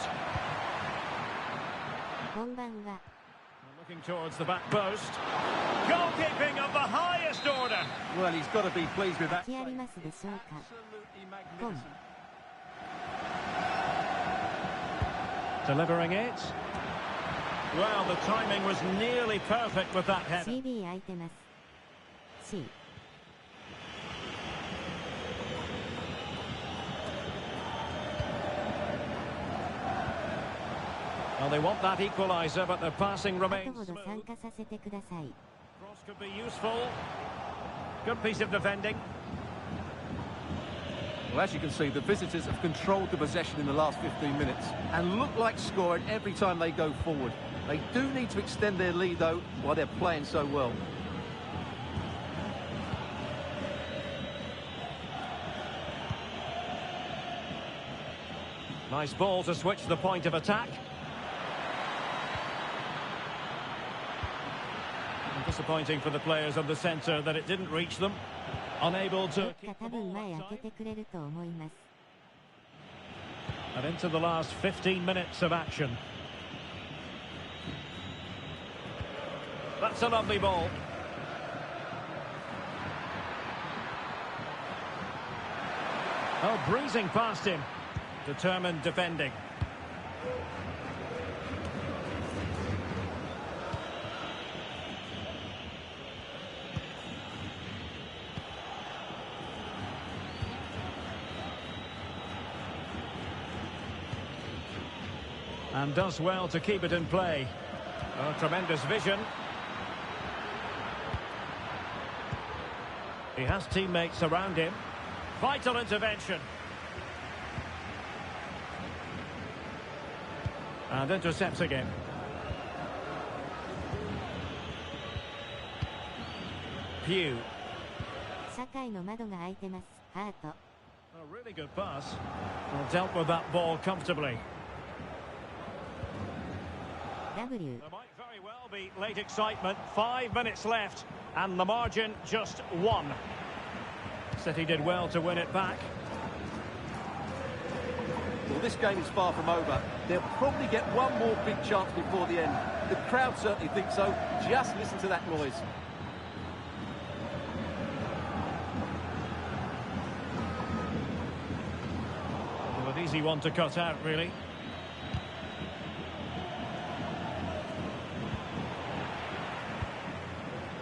B: Looking towards the back post. Goalkeeping of the highest order.
C: Well, he's got to be pleased with that.
B: Delivering it. Well, the timing was nearly perfect with that header. Well, they want that equaliser, but their passing remains smooth. Cross could be useful. Good piece of defending.
C: Well, as you can see, the visitors have controlled the possession in the last 15 minutes and look like scoring every time they go forward. They do need to extend their lead, though, while they're playing so well.
B: Nice ball to switch the point of attack. Disappointing for the players of the centre that it didn't reach them. Unable to keep the ball and into the last 15 minutes of action. That's a lovely ball. Oh, breezing past him. Determined defending. And does well to keep it in play. Oh, tremendous vision. He has teammates around him. Vital intervention. And intercepts again. Pugh. A really good pass. Well, dealt with that ball comfortably. There might very well be late excitement. 5 minutes left, and the margin just 1. City did well to win it back.
C: Well, this game is far from over. They'll probably get one more big chance before the end. The crowd certainly think so. Just listen to that noise.
B: easy one to cut out, really.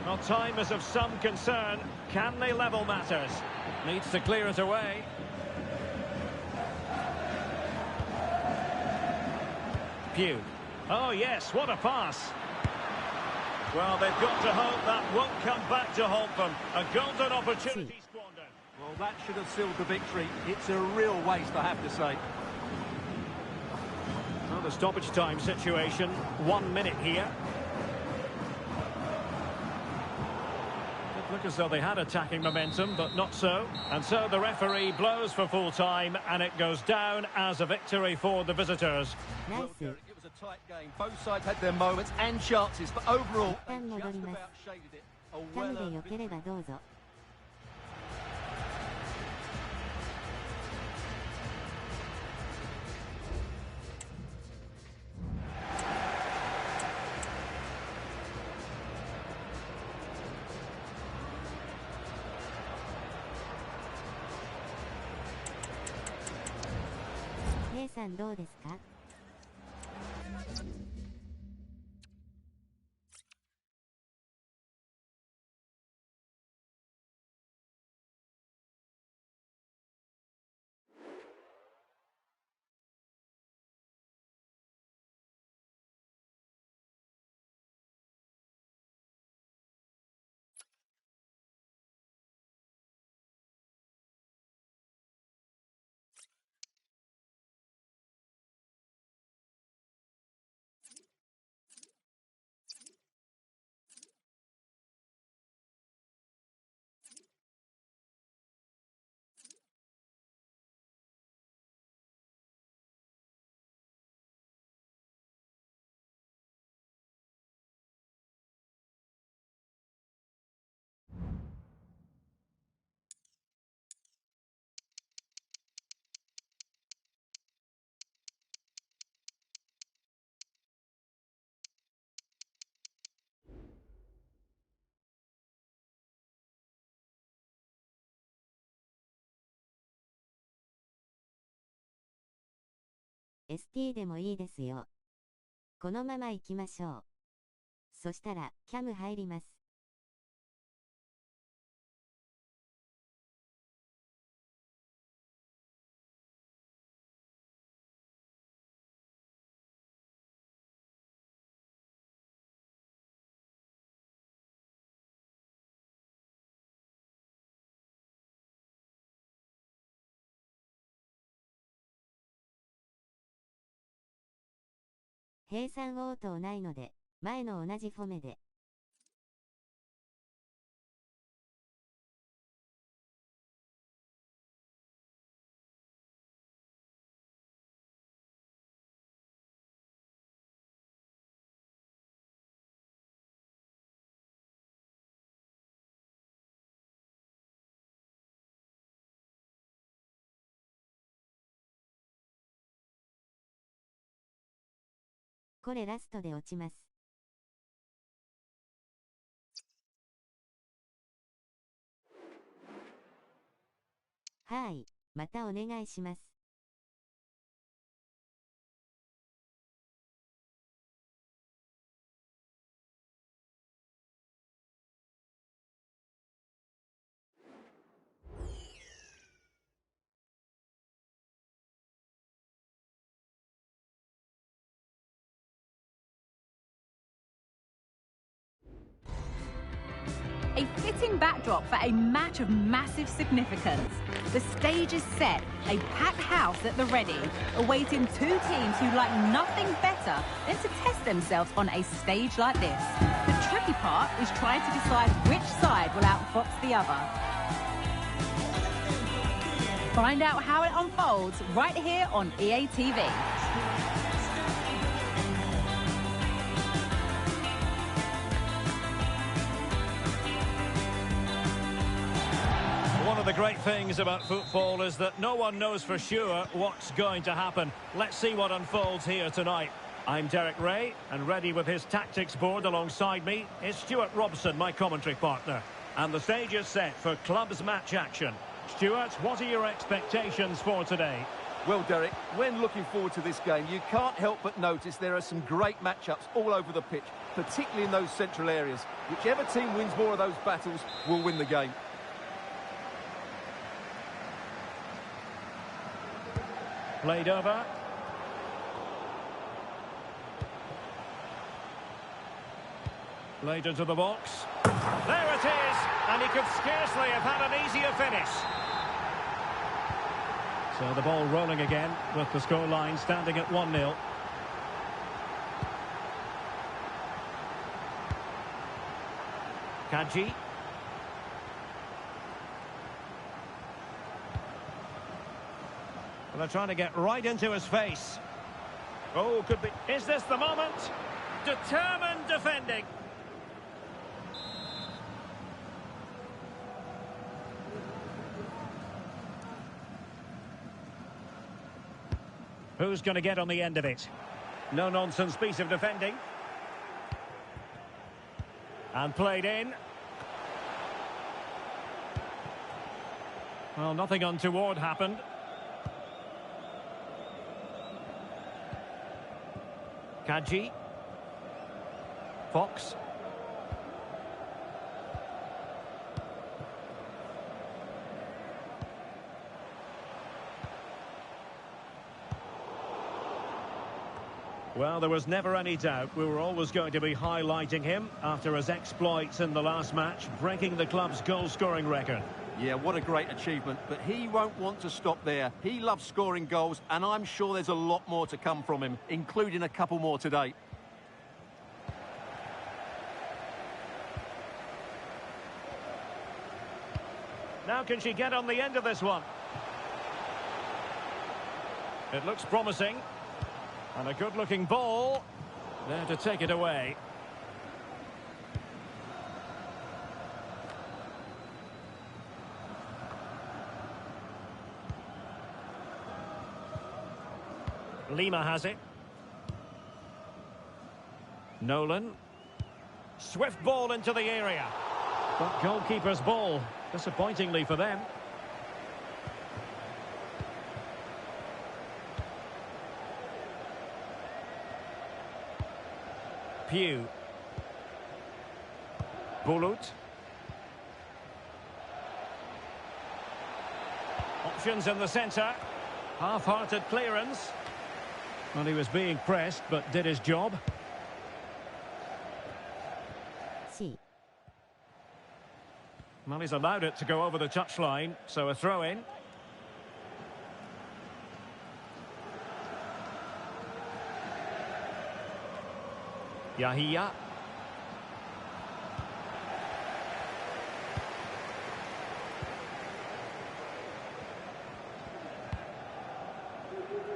B: Well, time is of some concern. Can they level matters? Needs to clear it away. Pugh. Oh, yes, what a pass. Well, they've got to hope that won't come back to haunt them. A golden opportunity squandered.
C: Well, that should have sealed the victory. It's a real waste, I have to say.
B: Well, the stoppage time situation, 1 minute here. It looked as though they had attacking momentum, but not so. And so the referee blows for full time, and it goes down as a victory for the visitors.
A: Nice.
C: Well, Derek, it was a tight game. Both sides had their moments and chances, but overall, they just about shaded it. A
A: カムで
C: well-earned
A: よければどうぞ。K さんどうですか？ST でもいいですよ。このまま行きましょう。そしたら、キャム入ります。平山応答ないので、前の同じフォメで。これラストで落ちます。はい、またお願いします。
E: A fitting backdrop for a match of massive significance. The stage is set, a packed house at the ready, awaiting two teams who like nothing better than to test themselves on a stage like this. The tricky part is trying to decide which side will outfox the other. Find out how it unfolds right here on EA TV.
B: One of the great things about football is that no one knows for sure what's going to happen. Let's see what unfolds here tonight. I'm Derek Ray, and ready with his tactics board alongside me is Stuart Robson, my commentary partner. And the stage is set for clubs match action. Stuart, what are your expectations for today?
C: Well, Derek, when looking forward to this game, you can't help but notice there are some great matchups all over the pitch, particularly in those central areas. Whichever team wins more of those battles will win the game.
B: Played over. Played into the box. There it is! And he could scarcely have had an easier finish. So the ball rolling again with the scoreline standing at 1-0. Kaji. They're trying to get right into his face. Oh, could be. Is this the moment? Determined defending. Who's going to get on the end of it? No-nonsense piece of defending. And played in. Well, nothing untoward happened. Kaji. Fox. Well, there was never any doubt we were always going to be highlighting him after his exploits in the last match, breaking the club's goal-scoring record.
C: Yeah, what a great achievement, but he won't want to stop there. He loves scoring goals, and I'm sure there's a lot more to come from him, including a couple more today.
B: Now can she get on the end of this one? It looks promising. And a good-looking ball. There to take it away. Lima has it. Nolan. Swift ball into the area. But goalkeeper's ball, disappointingly for them. Pew. Bulut. Options in the centre. Half-hearted clearance. Well, he was being pressed, but did his job.
A: C.
B: Well, he's allowed it to go over the touchline, so a throw-in. Yahia.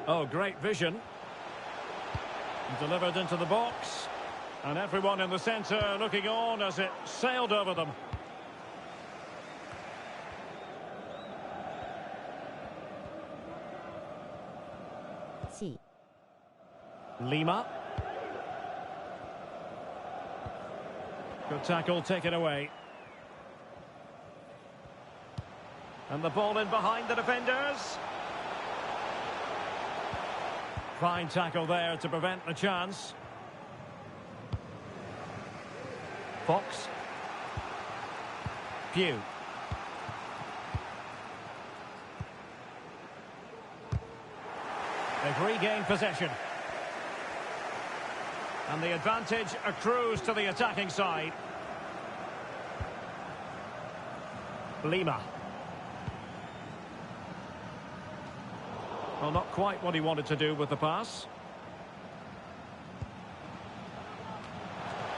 B: Oh, great vision. Delivered into the box. And everyone in the centre looking on as it sailed over them.
A: C.
B: Lima. Good tackle taken away. And the ball in behind the defenders. Fine tackle there to prevent the chance. Fox. Pew. They've regained possession. And the advantage accrues to the attacking side. Lima. Well, not quite what he wanted to do with the pass.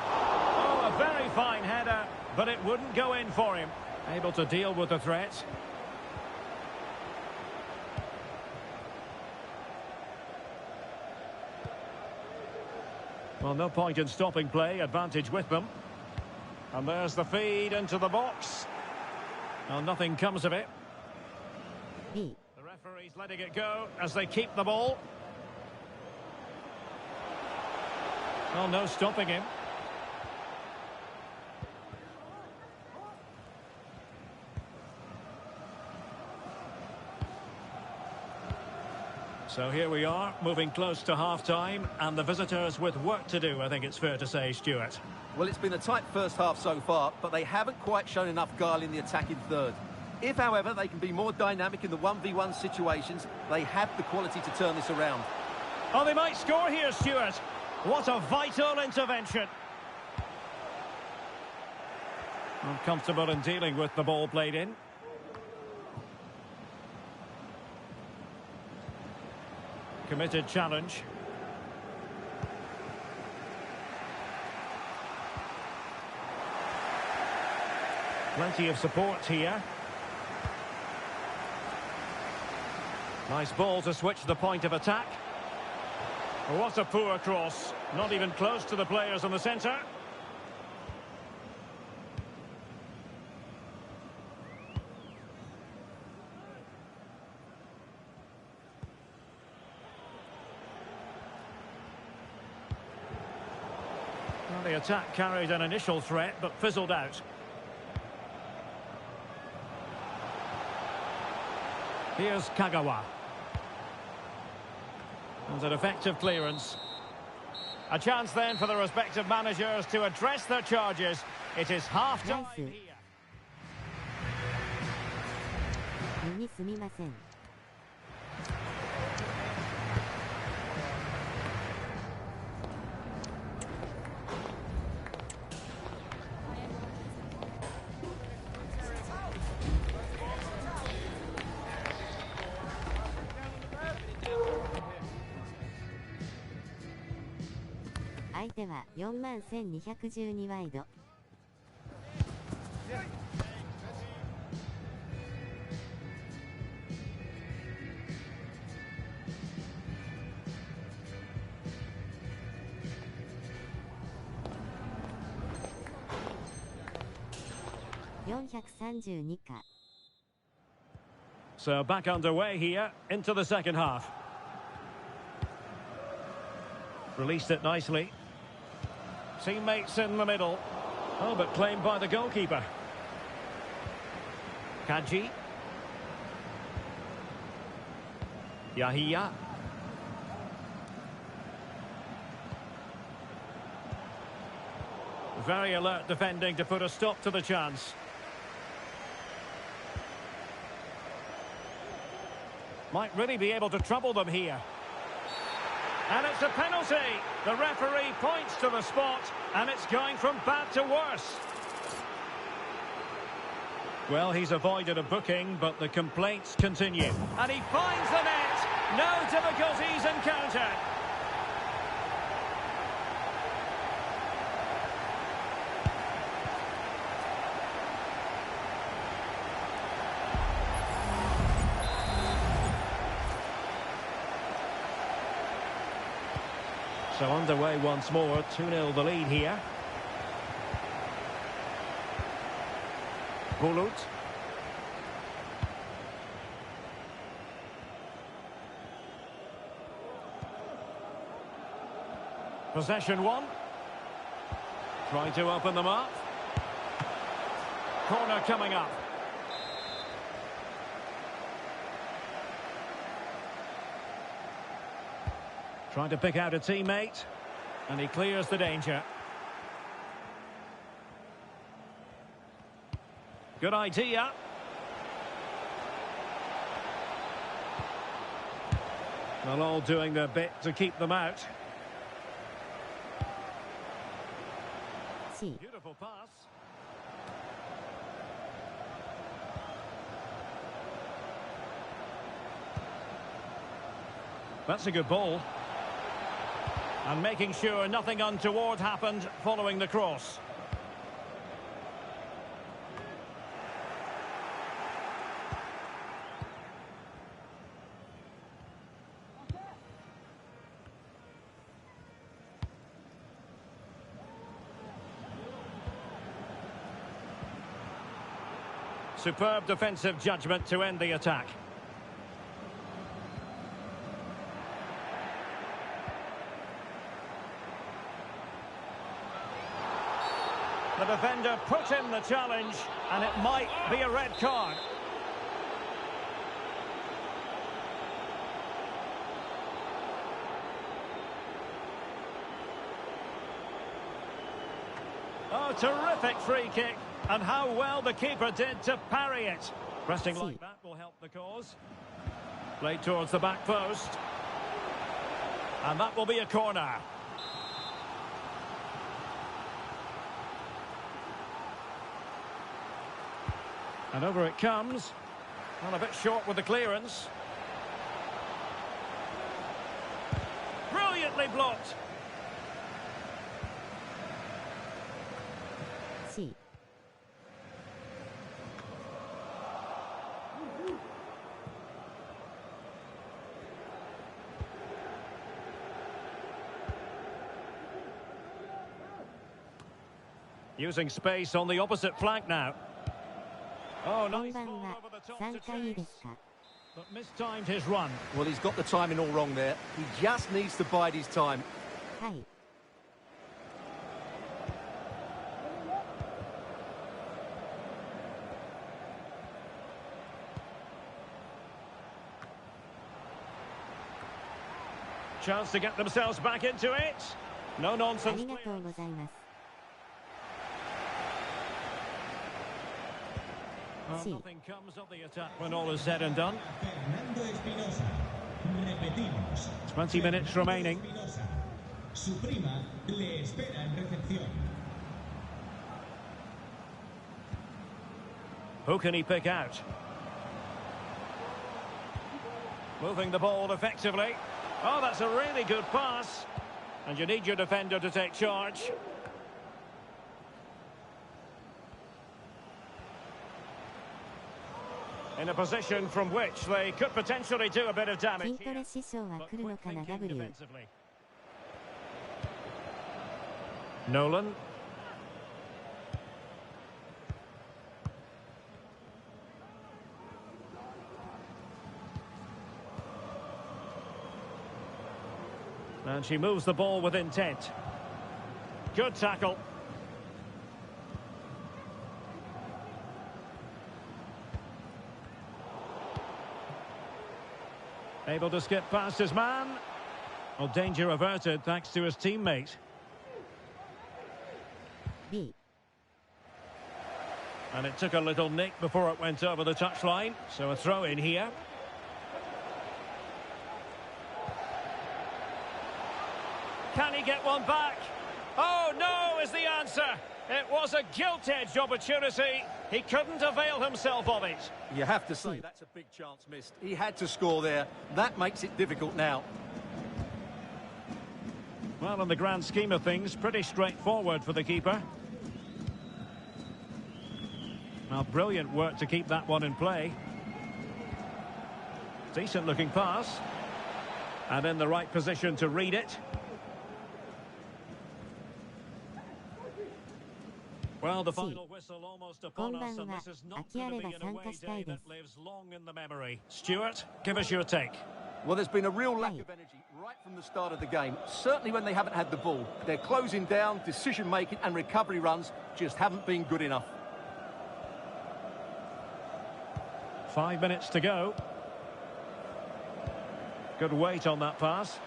B: Oh, a very fine header, but it wouldn't go in for him. Able to deal with the threat. Well, no point in stopping play, advantage with them. And there's the feed into the box. Well, nothing comes of it.
A: B.
B: The referee's letting it go as they keep the ball. Well, no stopping him. So here we are, moving close to half-time, and the visitors with work to do, I think it's fair to say, Stuart.
C: Well, it's been a tight first half so far, but they haven't quite shown enough guile in the attacking third. If, however, they can be more dynamic in the 1v1 situations, they have the quality to turn this around.
B: Oh, they might score here, Stuart. What a vital intervention. Uncomfortable in dealing with the ball played in. Committed challenge. Plenty of support here. Nice ball to switch the point of attack. What a poor cross. Not even close to the players in the centre. Well, the attack carried an initial threat, but fizzled out. Here's Kagawa. And an effective clearance. A chance then for the respective managers to address their charges. It is half-time here.
A: 右すみません。相手は41,212ワイド。432か。
B: So back underway here into the second half. Released it nicely. Teammates in the middle. Oh, but claimed by the goalkeeper. Kaji. Yahia. Very alert defending to put a stop to the chance. Might really be able to trouble them here. And it's a penalty. The referee points to the spot, and it's going from bad to worse. Well, he's avoided a booking, but the complaints continue. And he finds the net. No difficulties encountered. So underway once more, 2-0 the lead here. Bulut. Possession one. Trying to open them up. Corner coming up. Trying to pick out a teammate, and he clears the danger. Good idea. Well, all doing their bit to keep them out. Beautiful pass. That's a good ball. And making sure nothing untoward happened following the cross. Superb defensive judgment to end the attack. The defender put in the challenge, and it might be a red card. Oh, terrific free kick. And how well the keeper did to parry it. Pressing like that will help the cause. Played towards the back post. And that will be a corner. And over it comes. Well, a bit short with the clearance. Brilliantly blocked.
A: C.
B: Using space on the opposite flank now. Oh, nice ball over the top to chase. But mistimed his run.
C: Well, he's got the timing all wrong there. He just needs to bide his time.
A: Hi.
B: Chance to get themselves back into it. No nonsense.
A: ありがとうございます。
B: Well, nothing comes of the attack when all is said and done. 20 minutes remaining.
D: Su prima le espera en recepción.
B: Who can he pick out? Moving the ball effectively. Oh, that's a really good pass. And you need your defender to take charge. In a position from which they could potentially do a bit of damage
A: 筋トレ師匠は来るのかな W。
B: Nolan. And she moves the ball with intent. Good tackle. Able to skip past his man. Well, danger averted thanks to his teammate.
A: B.
B: And it took a little nick before it went over the touchline. So a throw in here. Can he get one back? Oh, no is the answer. It was a gilt-edged opportunity. He couldn't avail himself of it.
C: You have to say that's a big chance missed. He had to score there. That makes it difficult now.
B: Well, in the grand scheme of things, pretty straightforward for the keeper. Well, brilliant work to keep that one in play. Decent-looking pass. And in the right position to read it. Well, the final whistle almost upon us, and this is not going to be in a way day that lives long in the memory. Stuart, give us your take.
C: Well, there's been a real lack of energy right from the start of the game. Certainly when they haven't had the ball. They're closing down, decision-making and recovery runs just haven't been good enough.
B: 5 minutes to go. Good weight on that pass.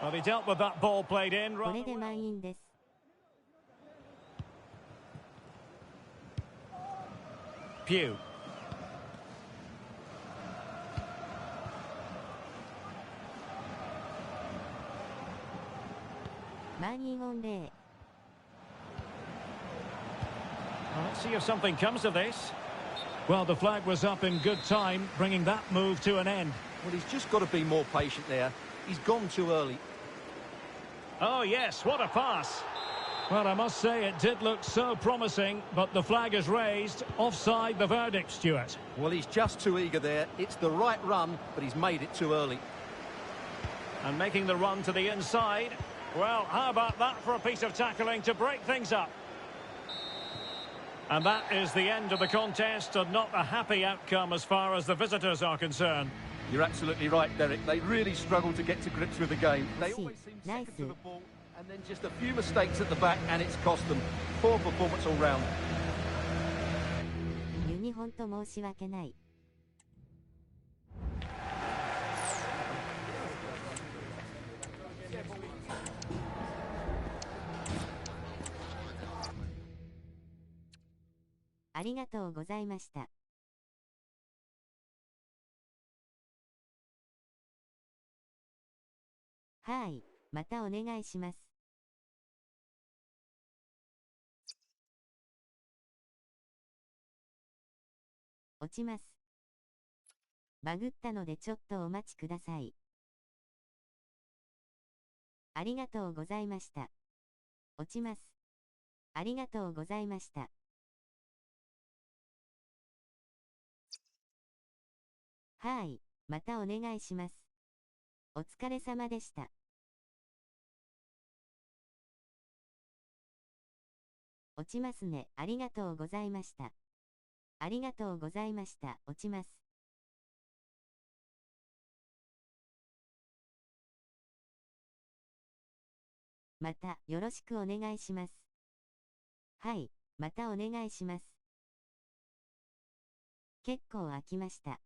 B: Well, he dealt with that ball played in.
A: これで満員です。
B: Pew.
A: Well,
B: let's see if something comes of this. Well, the flag was up in good time, bringing that move to an end.
C: Well, he's just got to be more patient there. He's gone too early.
B: Oh, yes, what a pass. Well, I must say it did look so promising, but the flag is raised. Offside the verdict, Stuart.
C: Well, he's just too eager there. It's the right run, but he's made it too early.
B: And making the run to the inside. Well, how about that for a piece of tackling to break things up? And that is the end of the contest, and not a happy outcome as far as the visitors are concerned.
C: You're absolutely right, Derek. They really struggled to get to grips with the game. They always seem second to the ball, and then just a few mistakes at the back, and it's cost them. Poor performance all round.
A: ユニホンと申し訳ない。ありがとうございました。はい、またお願いします。落ちます。バグったのでちょっとお待ちください。ありがとうございました。落ちます。ありがとうございました。はい、またお願いします。お疲れ様でした。落ちますね。ありがとうございました。ありがとうございました。落ちます。またよろしくお願いします。はい、またお願いします。結構飽きました。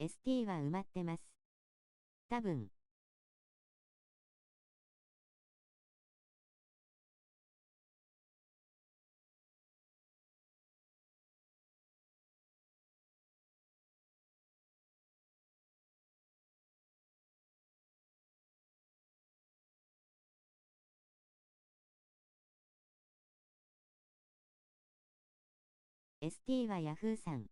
A: ST は埋まってます。多分。ST は Yahoo さん。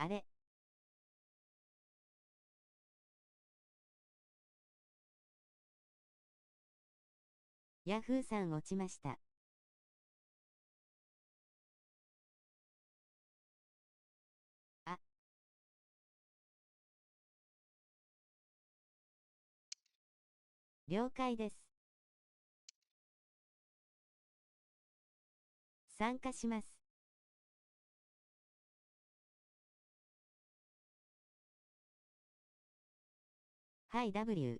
A: あれ。Yahoo さん落ちました。あ。了解です。参加します。はい W。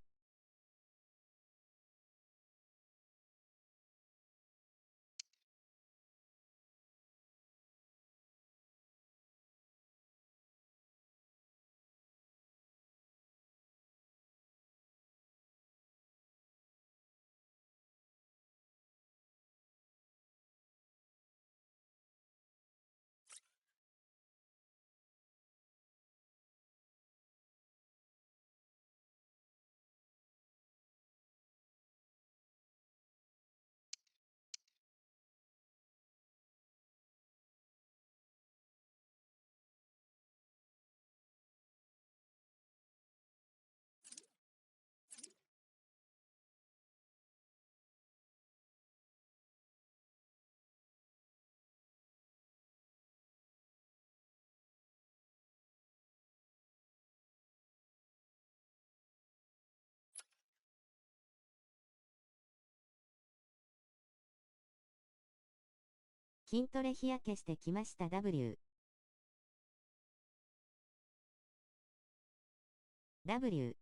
A: 筋トレ日焼けしてきました W。W。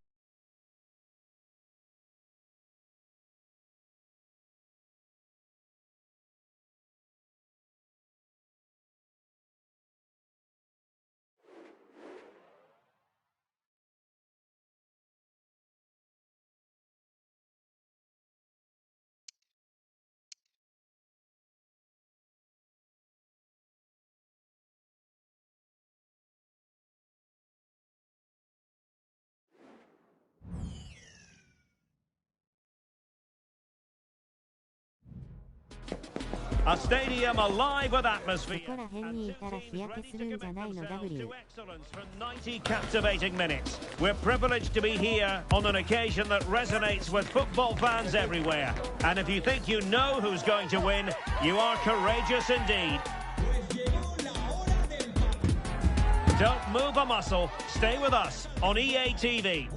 B: A stadium alive with atmosphere.
A: ここら辺にいたら日焼けするんじゃないの W。
B: For 90 captivating minutes. We're privileged to be here on an occasion that resonates with football fans everywhere. And if you think you know who's going to win, you are courageous indeed. Don't move a muscle. Stay with us on EA TV.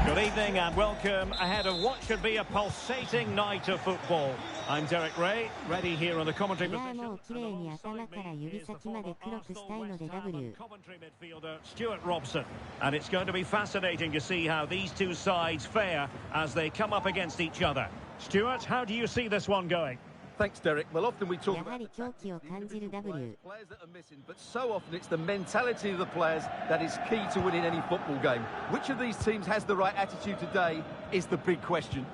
B: Good evening and welcome ahead of what should be a pulsating night of football. I'm Derek Ray, ready here on the commentary position. Commentary midfielder Stuart Robson. And it's going to be fascinating to see how these two sides fare as they come up against each other. Stuart, how do you see this one going?
C: Thanks, Derek. Well, often we talk about players that are missing, but so often it's the mentality of the players that is key to winning any football game. Which of these teams has the right attitude today is the big question.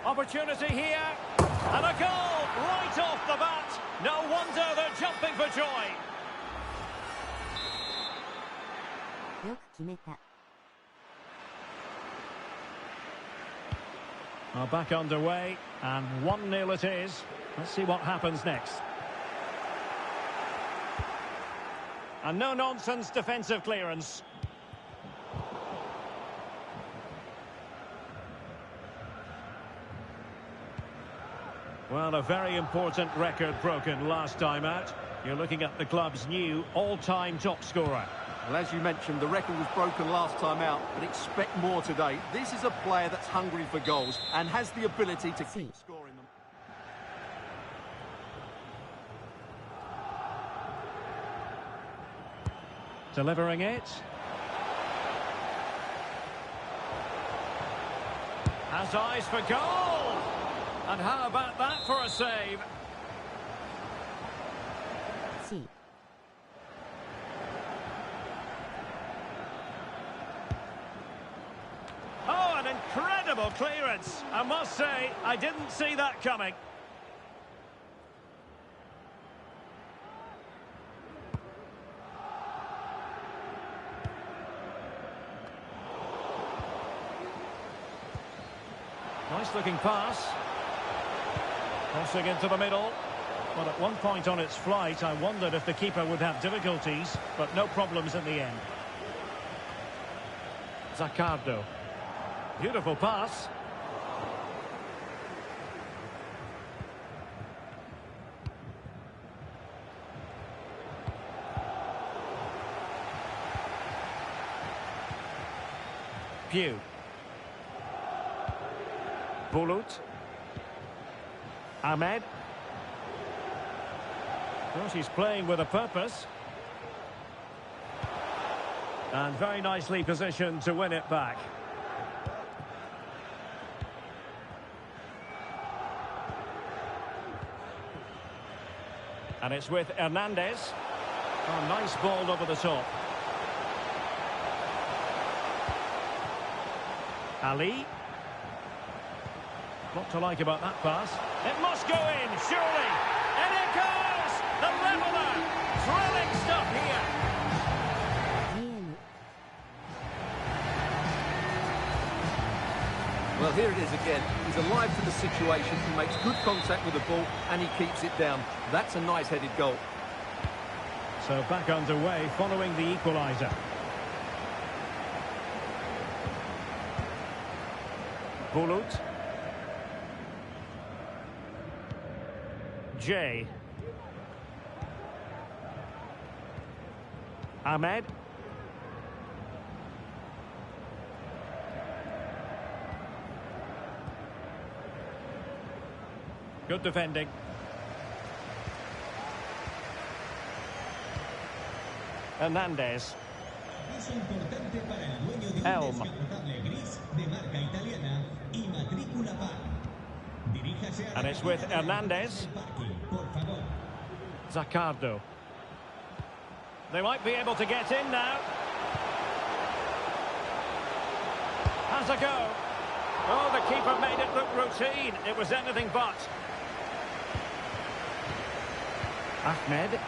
B: Opportunity here, and a goal right off the bat. No wonder they're jumping for joy. Well, back underway, and 1-0 it is. Let's see what happens next. A no-nonsense defensive clearance. Well, a very important record broken last time out. You're looking at the club's new all-time top scorer.
C: Well, as you mentioned, the record was broken last time out, but expect more today. This is a player that's hungry for goals and has the ability to keep scoring them.
B: Delivering it. Has eyes for goal! And how about that for a save? Oh, an incredible clearance. I must say, I didn't see that coming. Nice looking pass. Crossing into the middle. Well, at one point on its flight, I wondered if the keeper would have difficulties, but no problems in the end. Zaccardo. Beautiful pass. Pugh. Bulut. Ahmed. Well, she's playing with a purpose. And very nicely positioned to win it back. And it's with Hernandez. Oh, nice ball over the top. Ali. What to like about that pass? It must go in, surely. And it goes! The leveller! Thrilling stuff here.
C: Well, here it is again. He's alive to the situation. He makes good contact with the ball and he keeps it down. That's a nice-headed goal.
B: So back underway following the equaliser. Bulut. Jay. Ahmed. Good defending. Hernandez. Elm. And it's with Hernandez. Zaccardo. They might be able to get in now. has a go. Oh, the keeper made it look routine. It was anything but. Ahmed.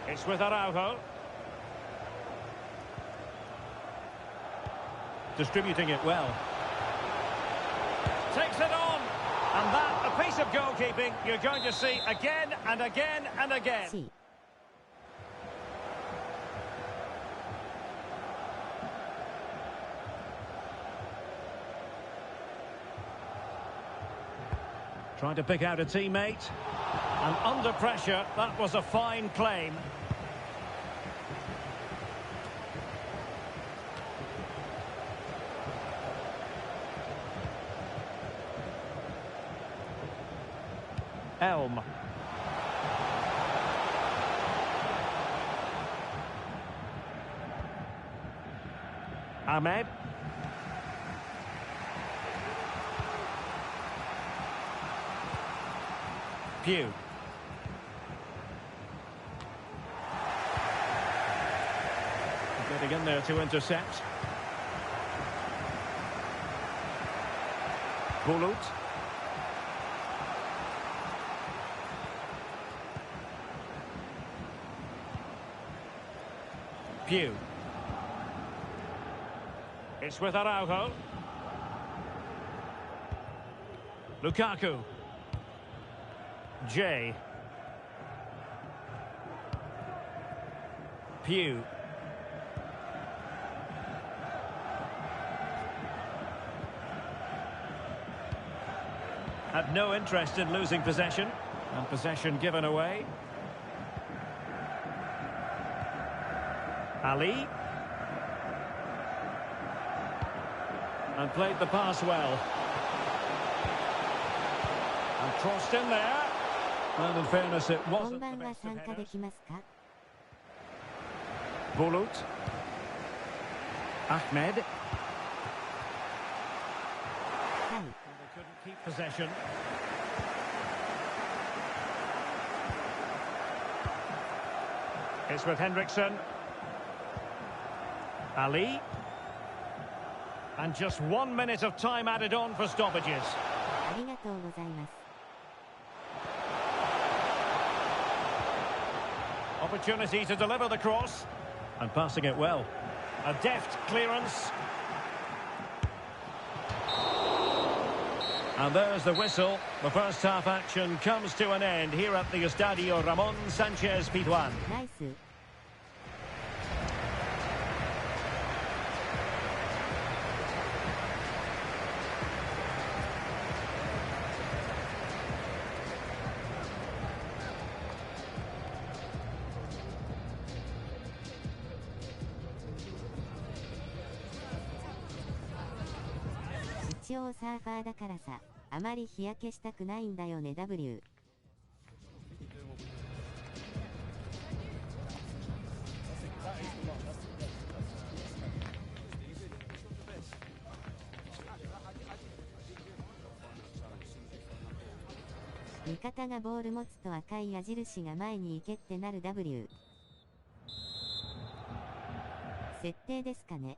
B: It's with Araujo. Distributing it well. Takes it on. And that, a piece of goalkeeping you're going to see again and again and again.
A: See.
B: Trying to pick out a teammate. And under pressure, that was a fine claim. Elm. Ahmed. Pugh. Getting in there to intercept. Bulut. Pugh. It's with Araujo. Lukaku. Jay. Pugh. Had no interest in losing possession, and possession given away. Ali. And played the pass well. And crossed in there. And in fairness, it wasn't the best of headers. Bulut. Ahmed. They couldn't keep possession. It's with Henriksen. Ali. And just 1 minute of time added on for stoppages. Opportunity to deliver the cross. And passing it well. A deft clearance. And there's the whistle. The first half action comes to an end here at the Estadio Ramon Sanchez Pizjuán.
A: Nice.一応サーファーだからさ、あまり日焼けしたくないんだよね W。味方がボール持つと赤い矢印が前に行けってなる W。設定ですかね。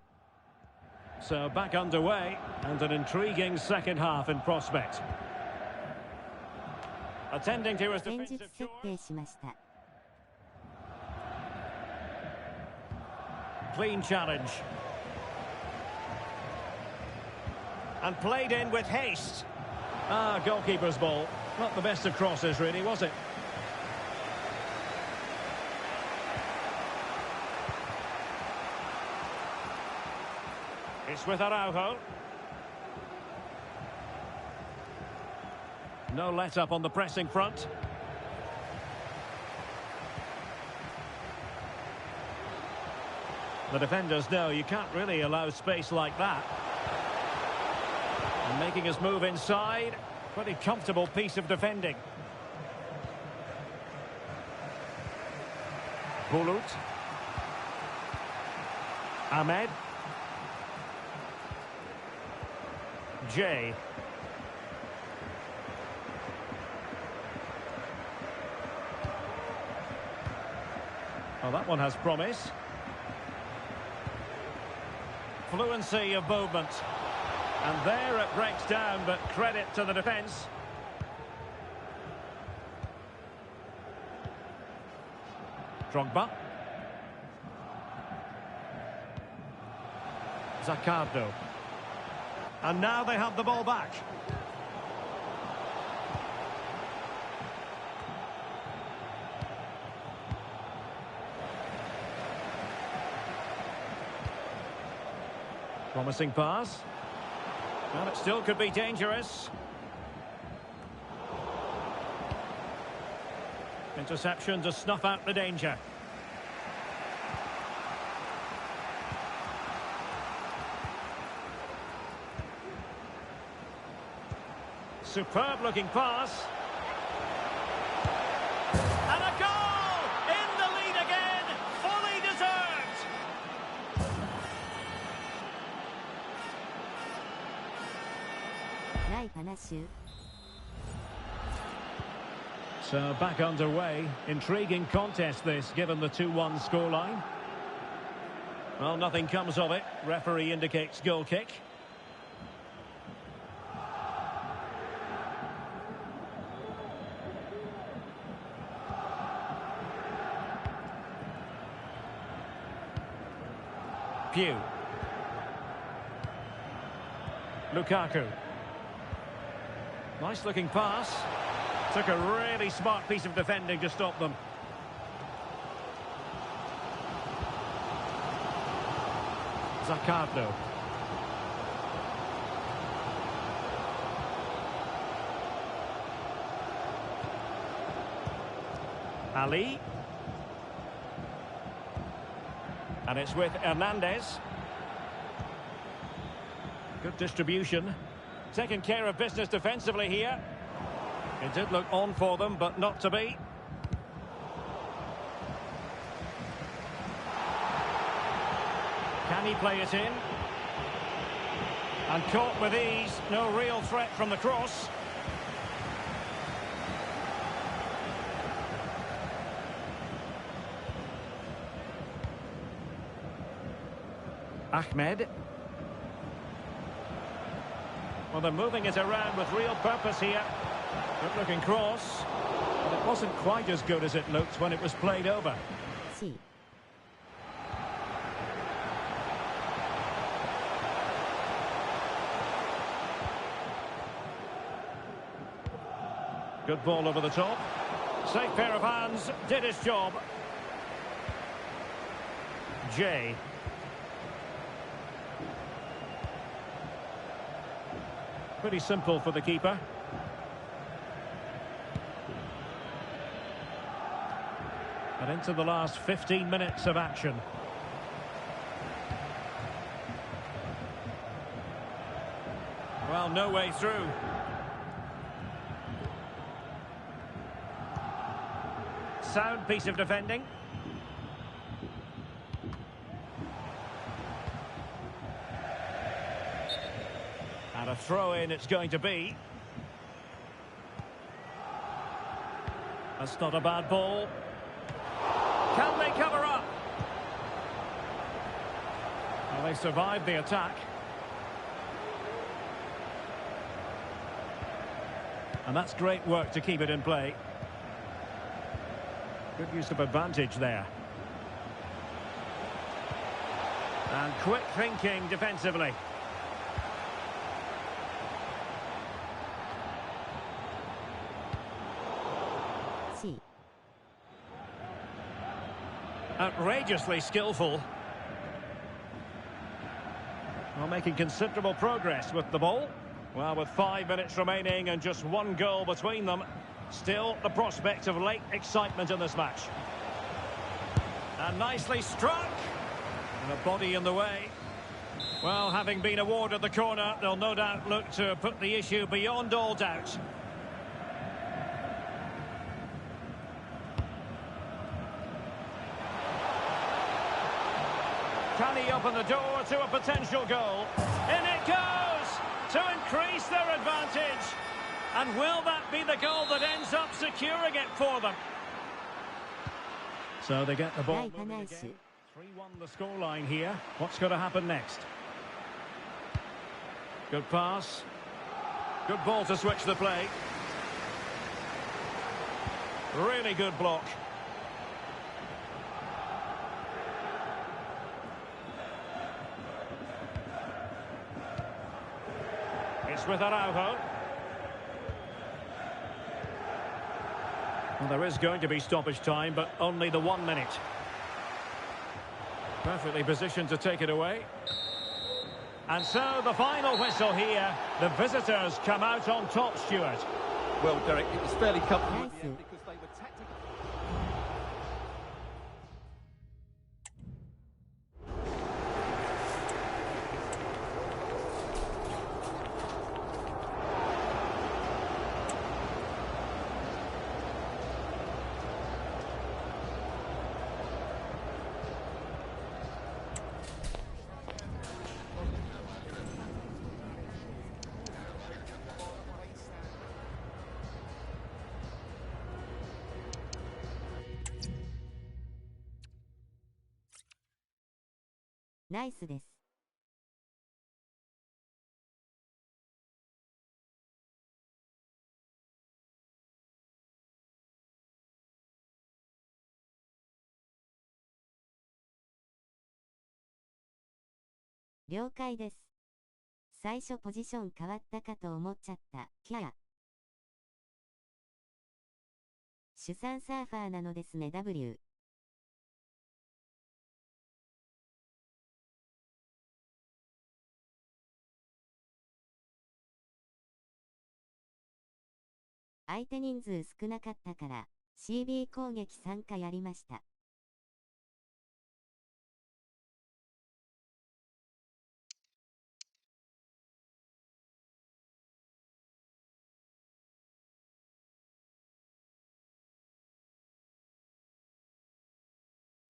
B: So back underway, and an intriguing second half in prospect. Attending to his defensive chores. Clean challenge. And played in with haste. Ah, goalkeeper's ball. Not the best of crosses, really, was it? It's with Araujo. No let-up on the pressing front. The defenders know you can't really allow space like that. And making his move inside. Pretty comfortable piece of defending. Bulut. Ahmed. Jay. Well, that one has promise. Fluency of movement. And there it breaks down, but credit to the defence. Drogba. Zaccardo. And now they have the ball back. Promising pass. Well, it still could be dangerous. Interception to snuff out the danger. Superb looking pass. And a goal! In the lead again! Fully deserved! So back underway. Intriguing contest this, given the 2-1 scoreline. Well, nothing comes of it. Referee indicates goal kick. Pew. Lukaku. Nice looking pass. Took a really smart piece of defending to stop them. Zaccardo. Ali. And it's with Hernandez. Good distribution. Taking care of business defensively here. It did look on for them, but not to be. Can he play it in? And caught with ease. No real threat from the cross. Ahmed. Well, they're moving it around with real purpose here. Good looking cross. But it wasn't quite as good as it looked when it was played over.
A: C.
B: Good ball over the top. Safe pair of hands. Did his job. Jay. Pretty simple for the keeper. And into the last 15 minutes of action. Well, no way through. Sound piece of defending. And a throw-in it's going to be. That's not a bad ball. Can they cover up? Well, they survived the attack. And that's great work to keep it in play. Good use of advantage there. And quick thinking defensively.
A: C.
B: Outrageously skillful. Well, making considerable progress with the ball. Well, with 5 minutes remaining and just one goal between them, still the prospect of late excitement in this match. And nicely struck. And a body in the way. Well, having been awarded the corner, they'll no doubt look to put the issue beyond all doubt. Can he open the door to a potential goal? In it goes to increase their advantage. And will that be the goal that ends up securing it for them? So they get the ball moving again. 3-1 the scoreline here. What's going to happen next? Good pass. Good ball to switch the play. Really good block. It's with Araujo. Well, there is going to be stoppage time, but only the 1 minute. Perfectly positioned to take it away. And so the final whistle here. The visitors come out on top, Stuart.
C: Well, Derek, it was fairly comfortable at the end because they were tactical.
A: ナイスです。了解です。最初ポジション変わったかと思っちゃった。キャー。主産サーファーなのですね W。相手人数少なかったから CB 攻撃参加やりました。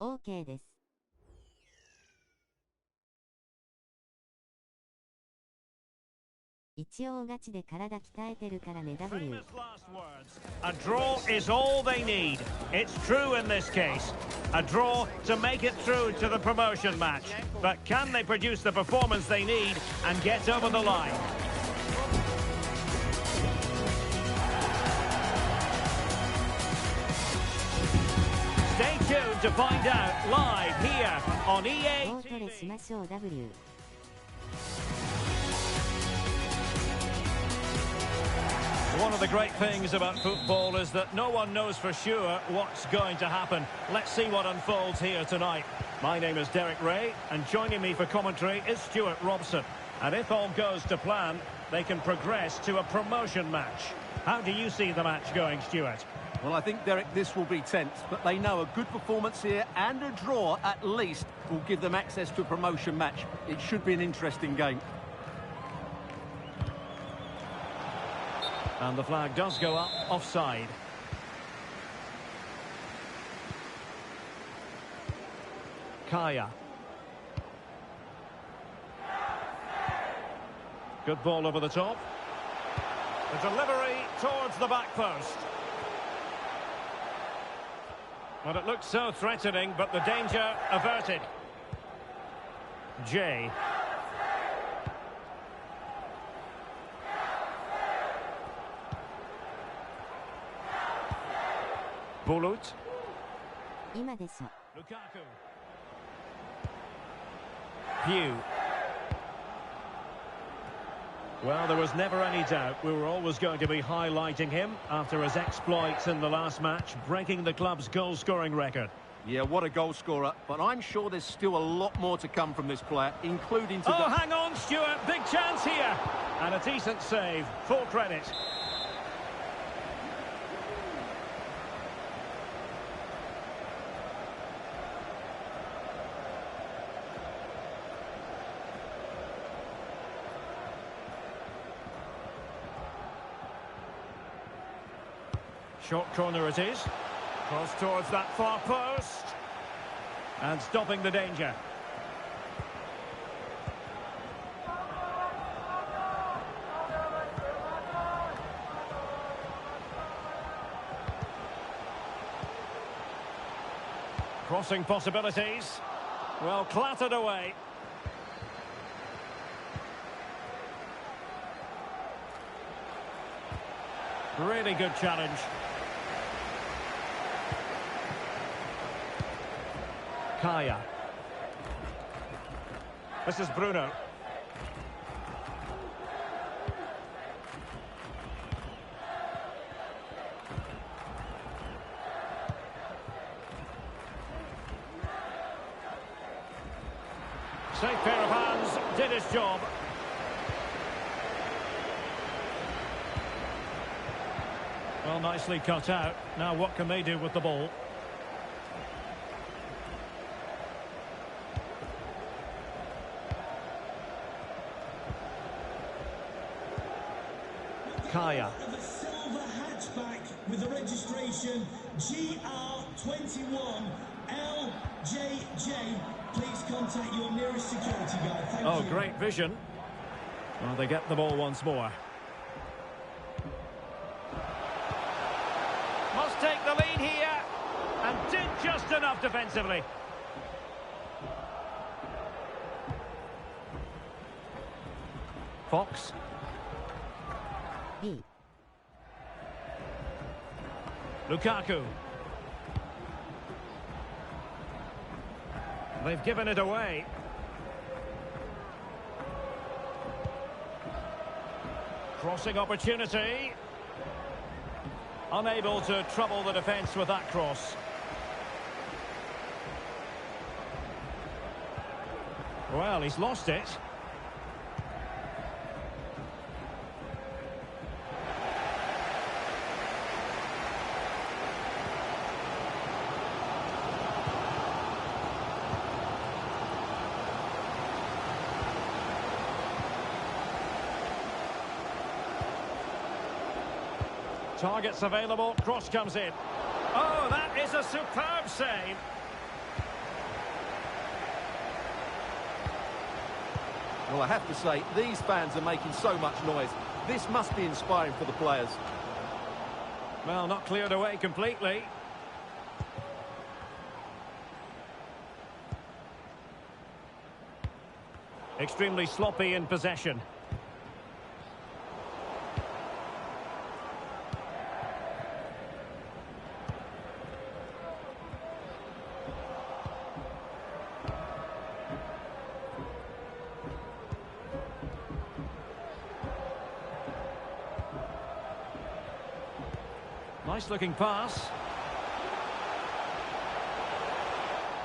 A: OK です。一応ガチで体鍛えてるからね W。
B: A draw is all they need. It's true in this case. A draw to make it through to the promotion match. But can they produce the performance they need and get over the line? Stay tuned to find out live here on EA.
A: ボートレしましょう W。One
B: of the great things about football is that no one knows for sure what's going to happen. Let's see what unfolds here tonight. My name is Derek Ray, and joining me for commentary is Stuart Robson. And if all goes to plan, they can progress to a promotion match. How do you see the match going, Stuart?
C: Well, I think, Derek, this will be tense, but they know a good performance here and a draw, at least, will give them access to a promotion match. It should be an interesting game.
B: And the flag does go up, offside. Kaya. Good ball over the top. The delivery towards the back post. Well, it looked so threatening, but the danger averted. Jay. Bulut.
A: 今でしょ。
B: Lukaku. Pew. Well, there was never any doubt we were always going to be highlighting him after his exploits in the last match, breaking the club's goal-scoring record.
C: Yeah, what a goal scorer, but I'm sure there's still a lot more to come from this player, including today.
B: Oh, hang on, Stuart, big chance here. And a decent save, full credit. Short corner it is. Cross towards that far post. And stopping the danger. crossing possibilities. Well, clattered away. Really good challenge. Kaya. This is Bruno. Safe pair of hands, did his job. Well, nicely cut out. Now what can they do with the ball? Kaya.
D: Of a silver hatchback with the registration GR21LJJ. Please contact your nearest security guard. Thank you.
B: Oh, great vision. Well, they get the ball once more. Must take the lead here. And did just enough defensively. Fox.
A: B.
B: Lukaku. They've given it away. Crossing opportunity. Unable to trouble the defence with that cross. Well, he's lost it. Targets available, cross comes in. Oh, that is a superb save.
C: Well, I have to say, these fans are making so much noise. This must be inspiring for the players.
B: Well, not cleared away completely. Extremely sloppy in possession. Nice looking pass.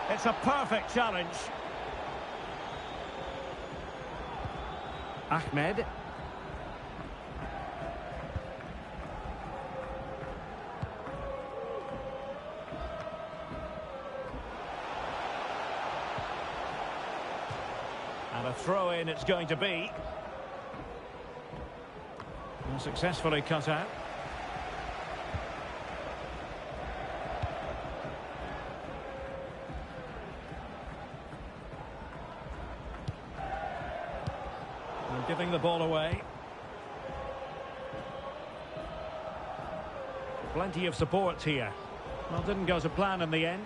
B: It's a perfect challenge. Ahmed. And a throw in it's going to be. And successfully cut out. Giving the ball away. Plenty of support here. Well, didn't go to plan in the end.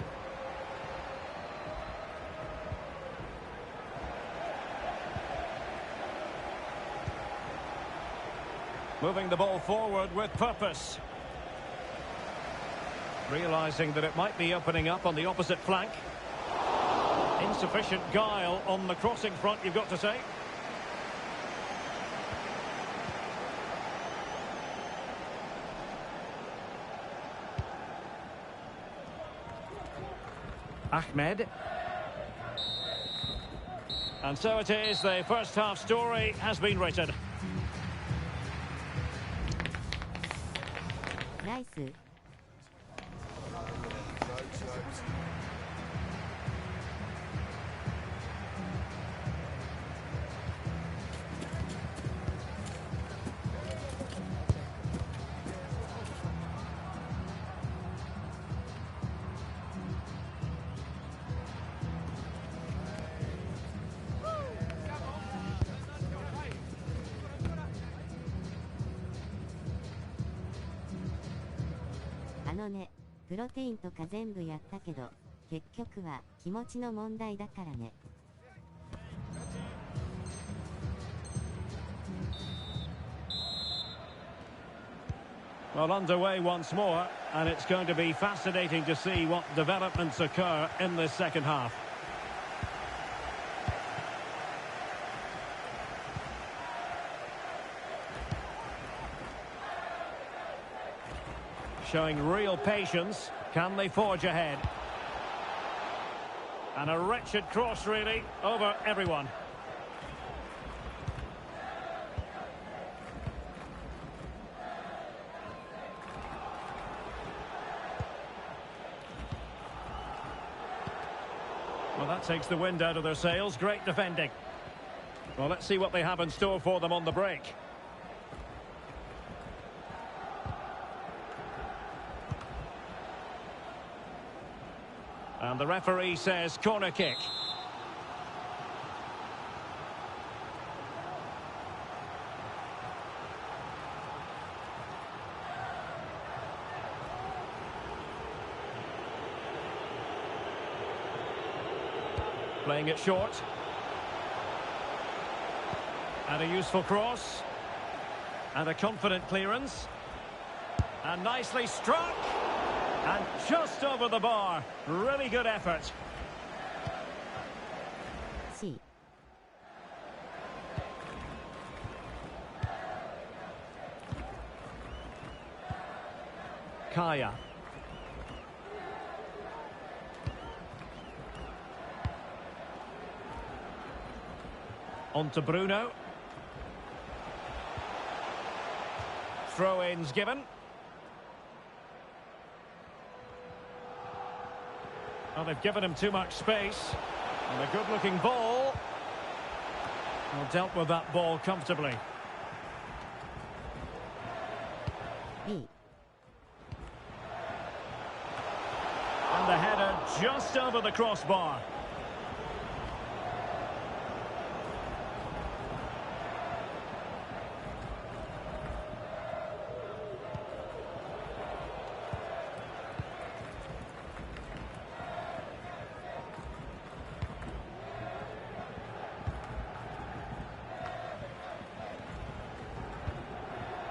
B: Moving the ball forward with purpose. Realising that it might be opening up on the opposite flank. Insufficient guile on the crossing front, you've got to say. Ahmed. And so it is, the first half story has been written.
A: Nice.あのね、プロテインとか全部やったけど、結局は気持ちの問題だからね。
B: Well, underway once more, and it's going to be fascinating to see what developments occur in this second half. Showing real patience. Can they forge ahead? And a wretched cross, really, over everyone. Well, that takes the wind out of their sails. Great defending. Well, let's see what they have in store for them on the break. And the referee says corner kick. Playing it short. And a useful cross. And a confident clearance. And nicely struck. And just over the bar. Really good effort.
A: C.
B: Kaya. On to Bruno. Throw-ins given. Well, they've given him too much space. And a good-looking ball. Well, dealt with that ball comfortably.
A: B.
B: And the header just over the crossbar.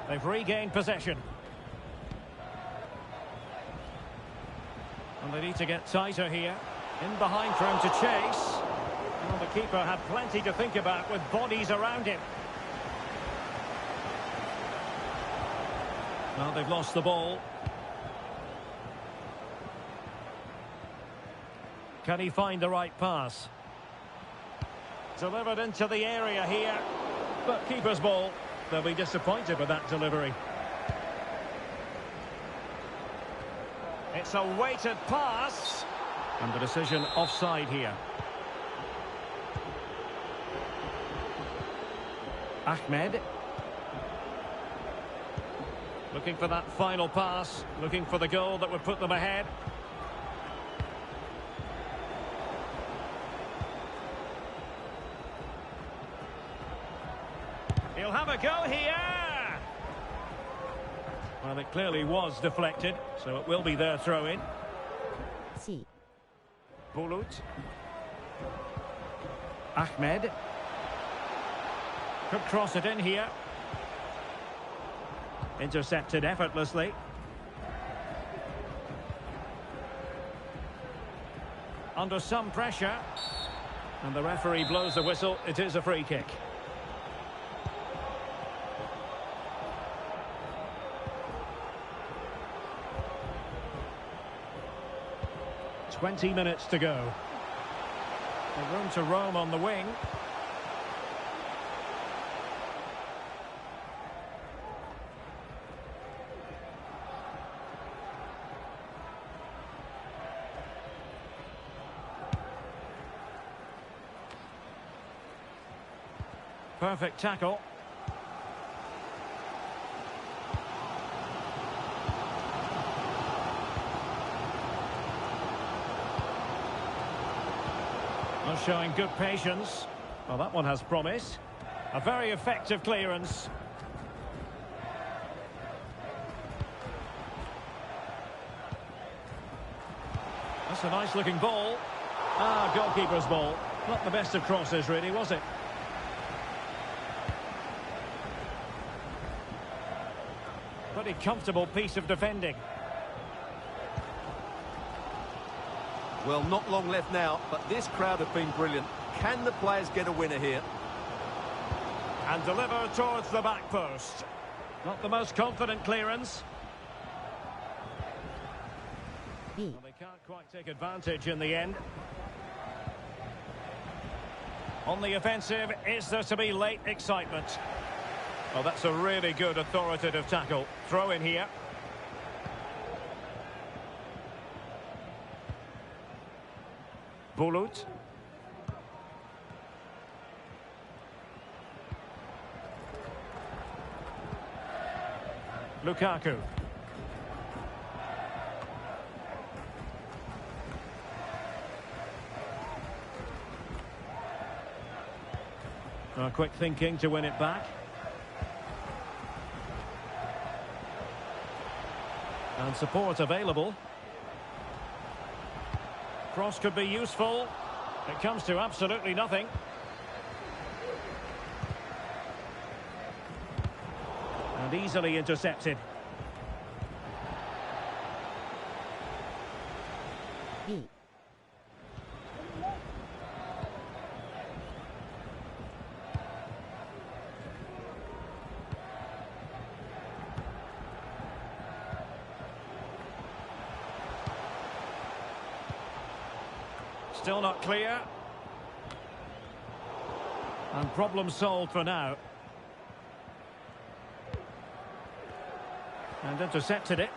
B: They've regained possession. And they need to get tighter here. In behind for him to chase. Well, the keeper had plenty to think about with bodies around him. Well, they've lost the ball. Can he find the right pass? Delivered into the area here. But keeper's ball. They'll be disappointed with that delivery. It's a weighted pass. And the decision offside here. Ahmed. Looking for that final pass. Looking for the goal that would put them ahead. He'll have a go here. Well, it clearly was deflected, so it will be their throw-in.
A: C.
B: Bulut. Ahmed. Could cross it in here. Intercepted effortlessly. Under some pressure. And the referee blows the whistle. It is a free kick. "20 minutes to go. A room to roam on the wing. Perfect tackle. Well, showing good patience. Well, that one has promise. A very effective clearance. A That's a nice looking ball. Ah, goalkeeper's ball. Not the best of crosses, really, was it? Pretty comfortable piece of defending.
C: Well, not long left now, but this crowd have been brilliant. Can the players get a winner here?
B: And deliver towards the back post. Not the most confident clearance. Well, they can't quite take advantage in the end. On the offensive, is there to be late excitement? Oh, that's a really good authoritative tackle. Throw in here. Bulut. Lukaku. Quick thinking to win it back. And support available. Cross could be useful. It comes to absolutely nothing. And easily intercepted. Still not clear. And problem solved for now. And intercepted it.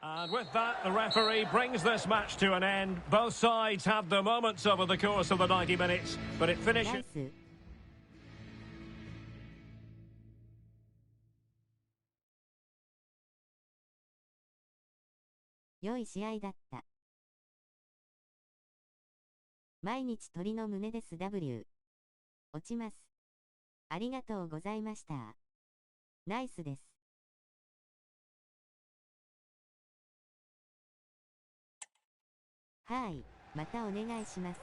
B: And with that, the referee brings this match to an end. Both sides had their moments over the course of the 90 minutes, but it finishes...
A: 良い試合だった。毎日鳥の胸です W。落ちます。ありがとうございました。ナイスです。はい、またお願いします。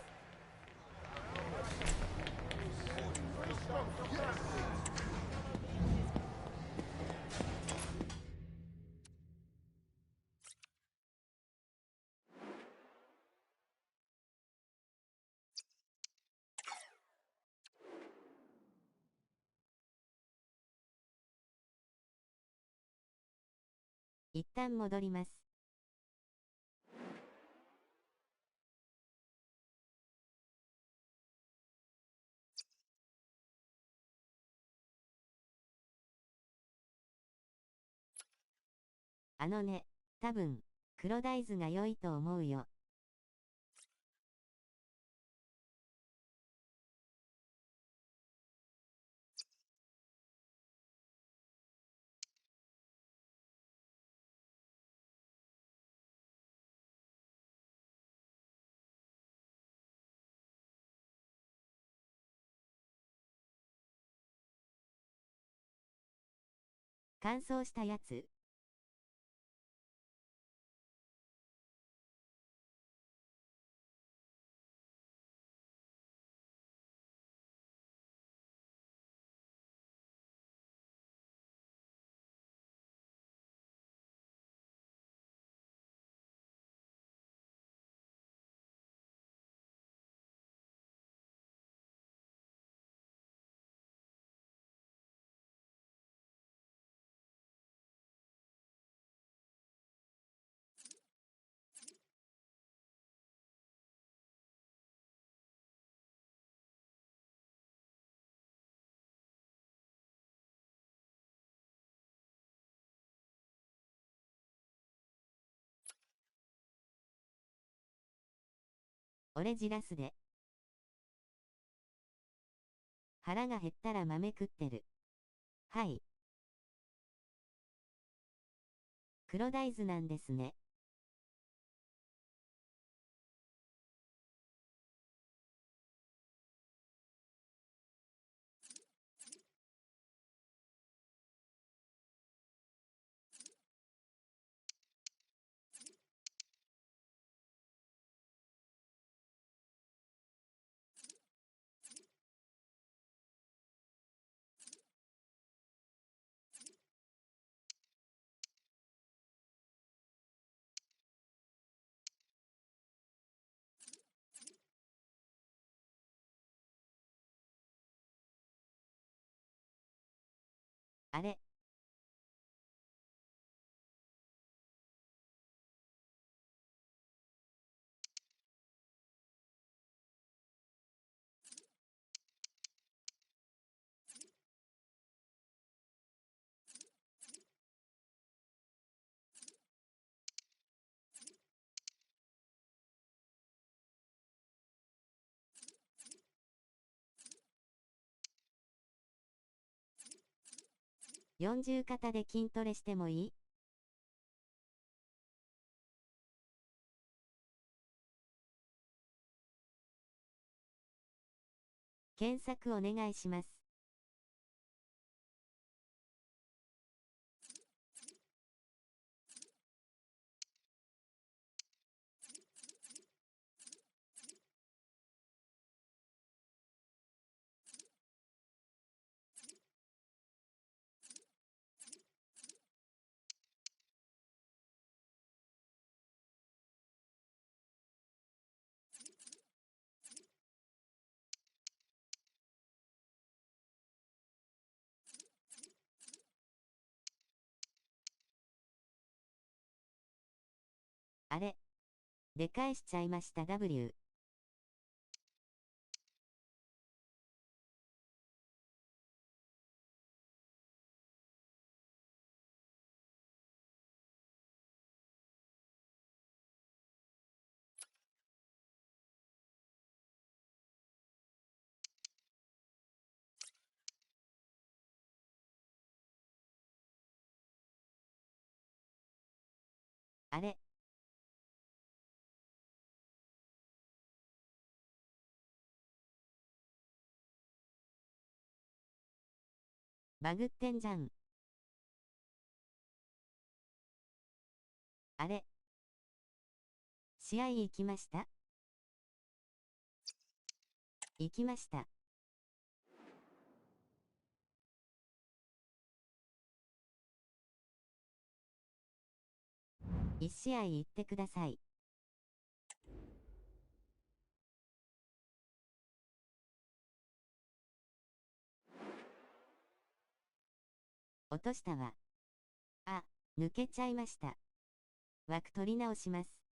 A: 一旦戻ります。あのね、多分、黒大豆が良いと思うよ。乾燥したやつ。俺じらすで。腹が減ったら豆食ってる。はい。黒大豆なんですね。あれ。40肩で筋トレしてもいい？検索お願いします。あれ。で返しちゃいました W。あれ。バグってんじゃん。あれ。試合行きました？行きました。1試合行ってください。落としたわ。あ、抜けちゃいました。枠取り直します。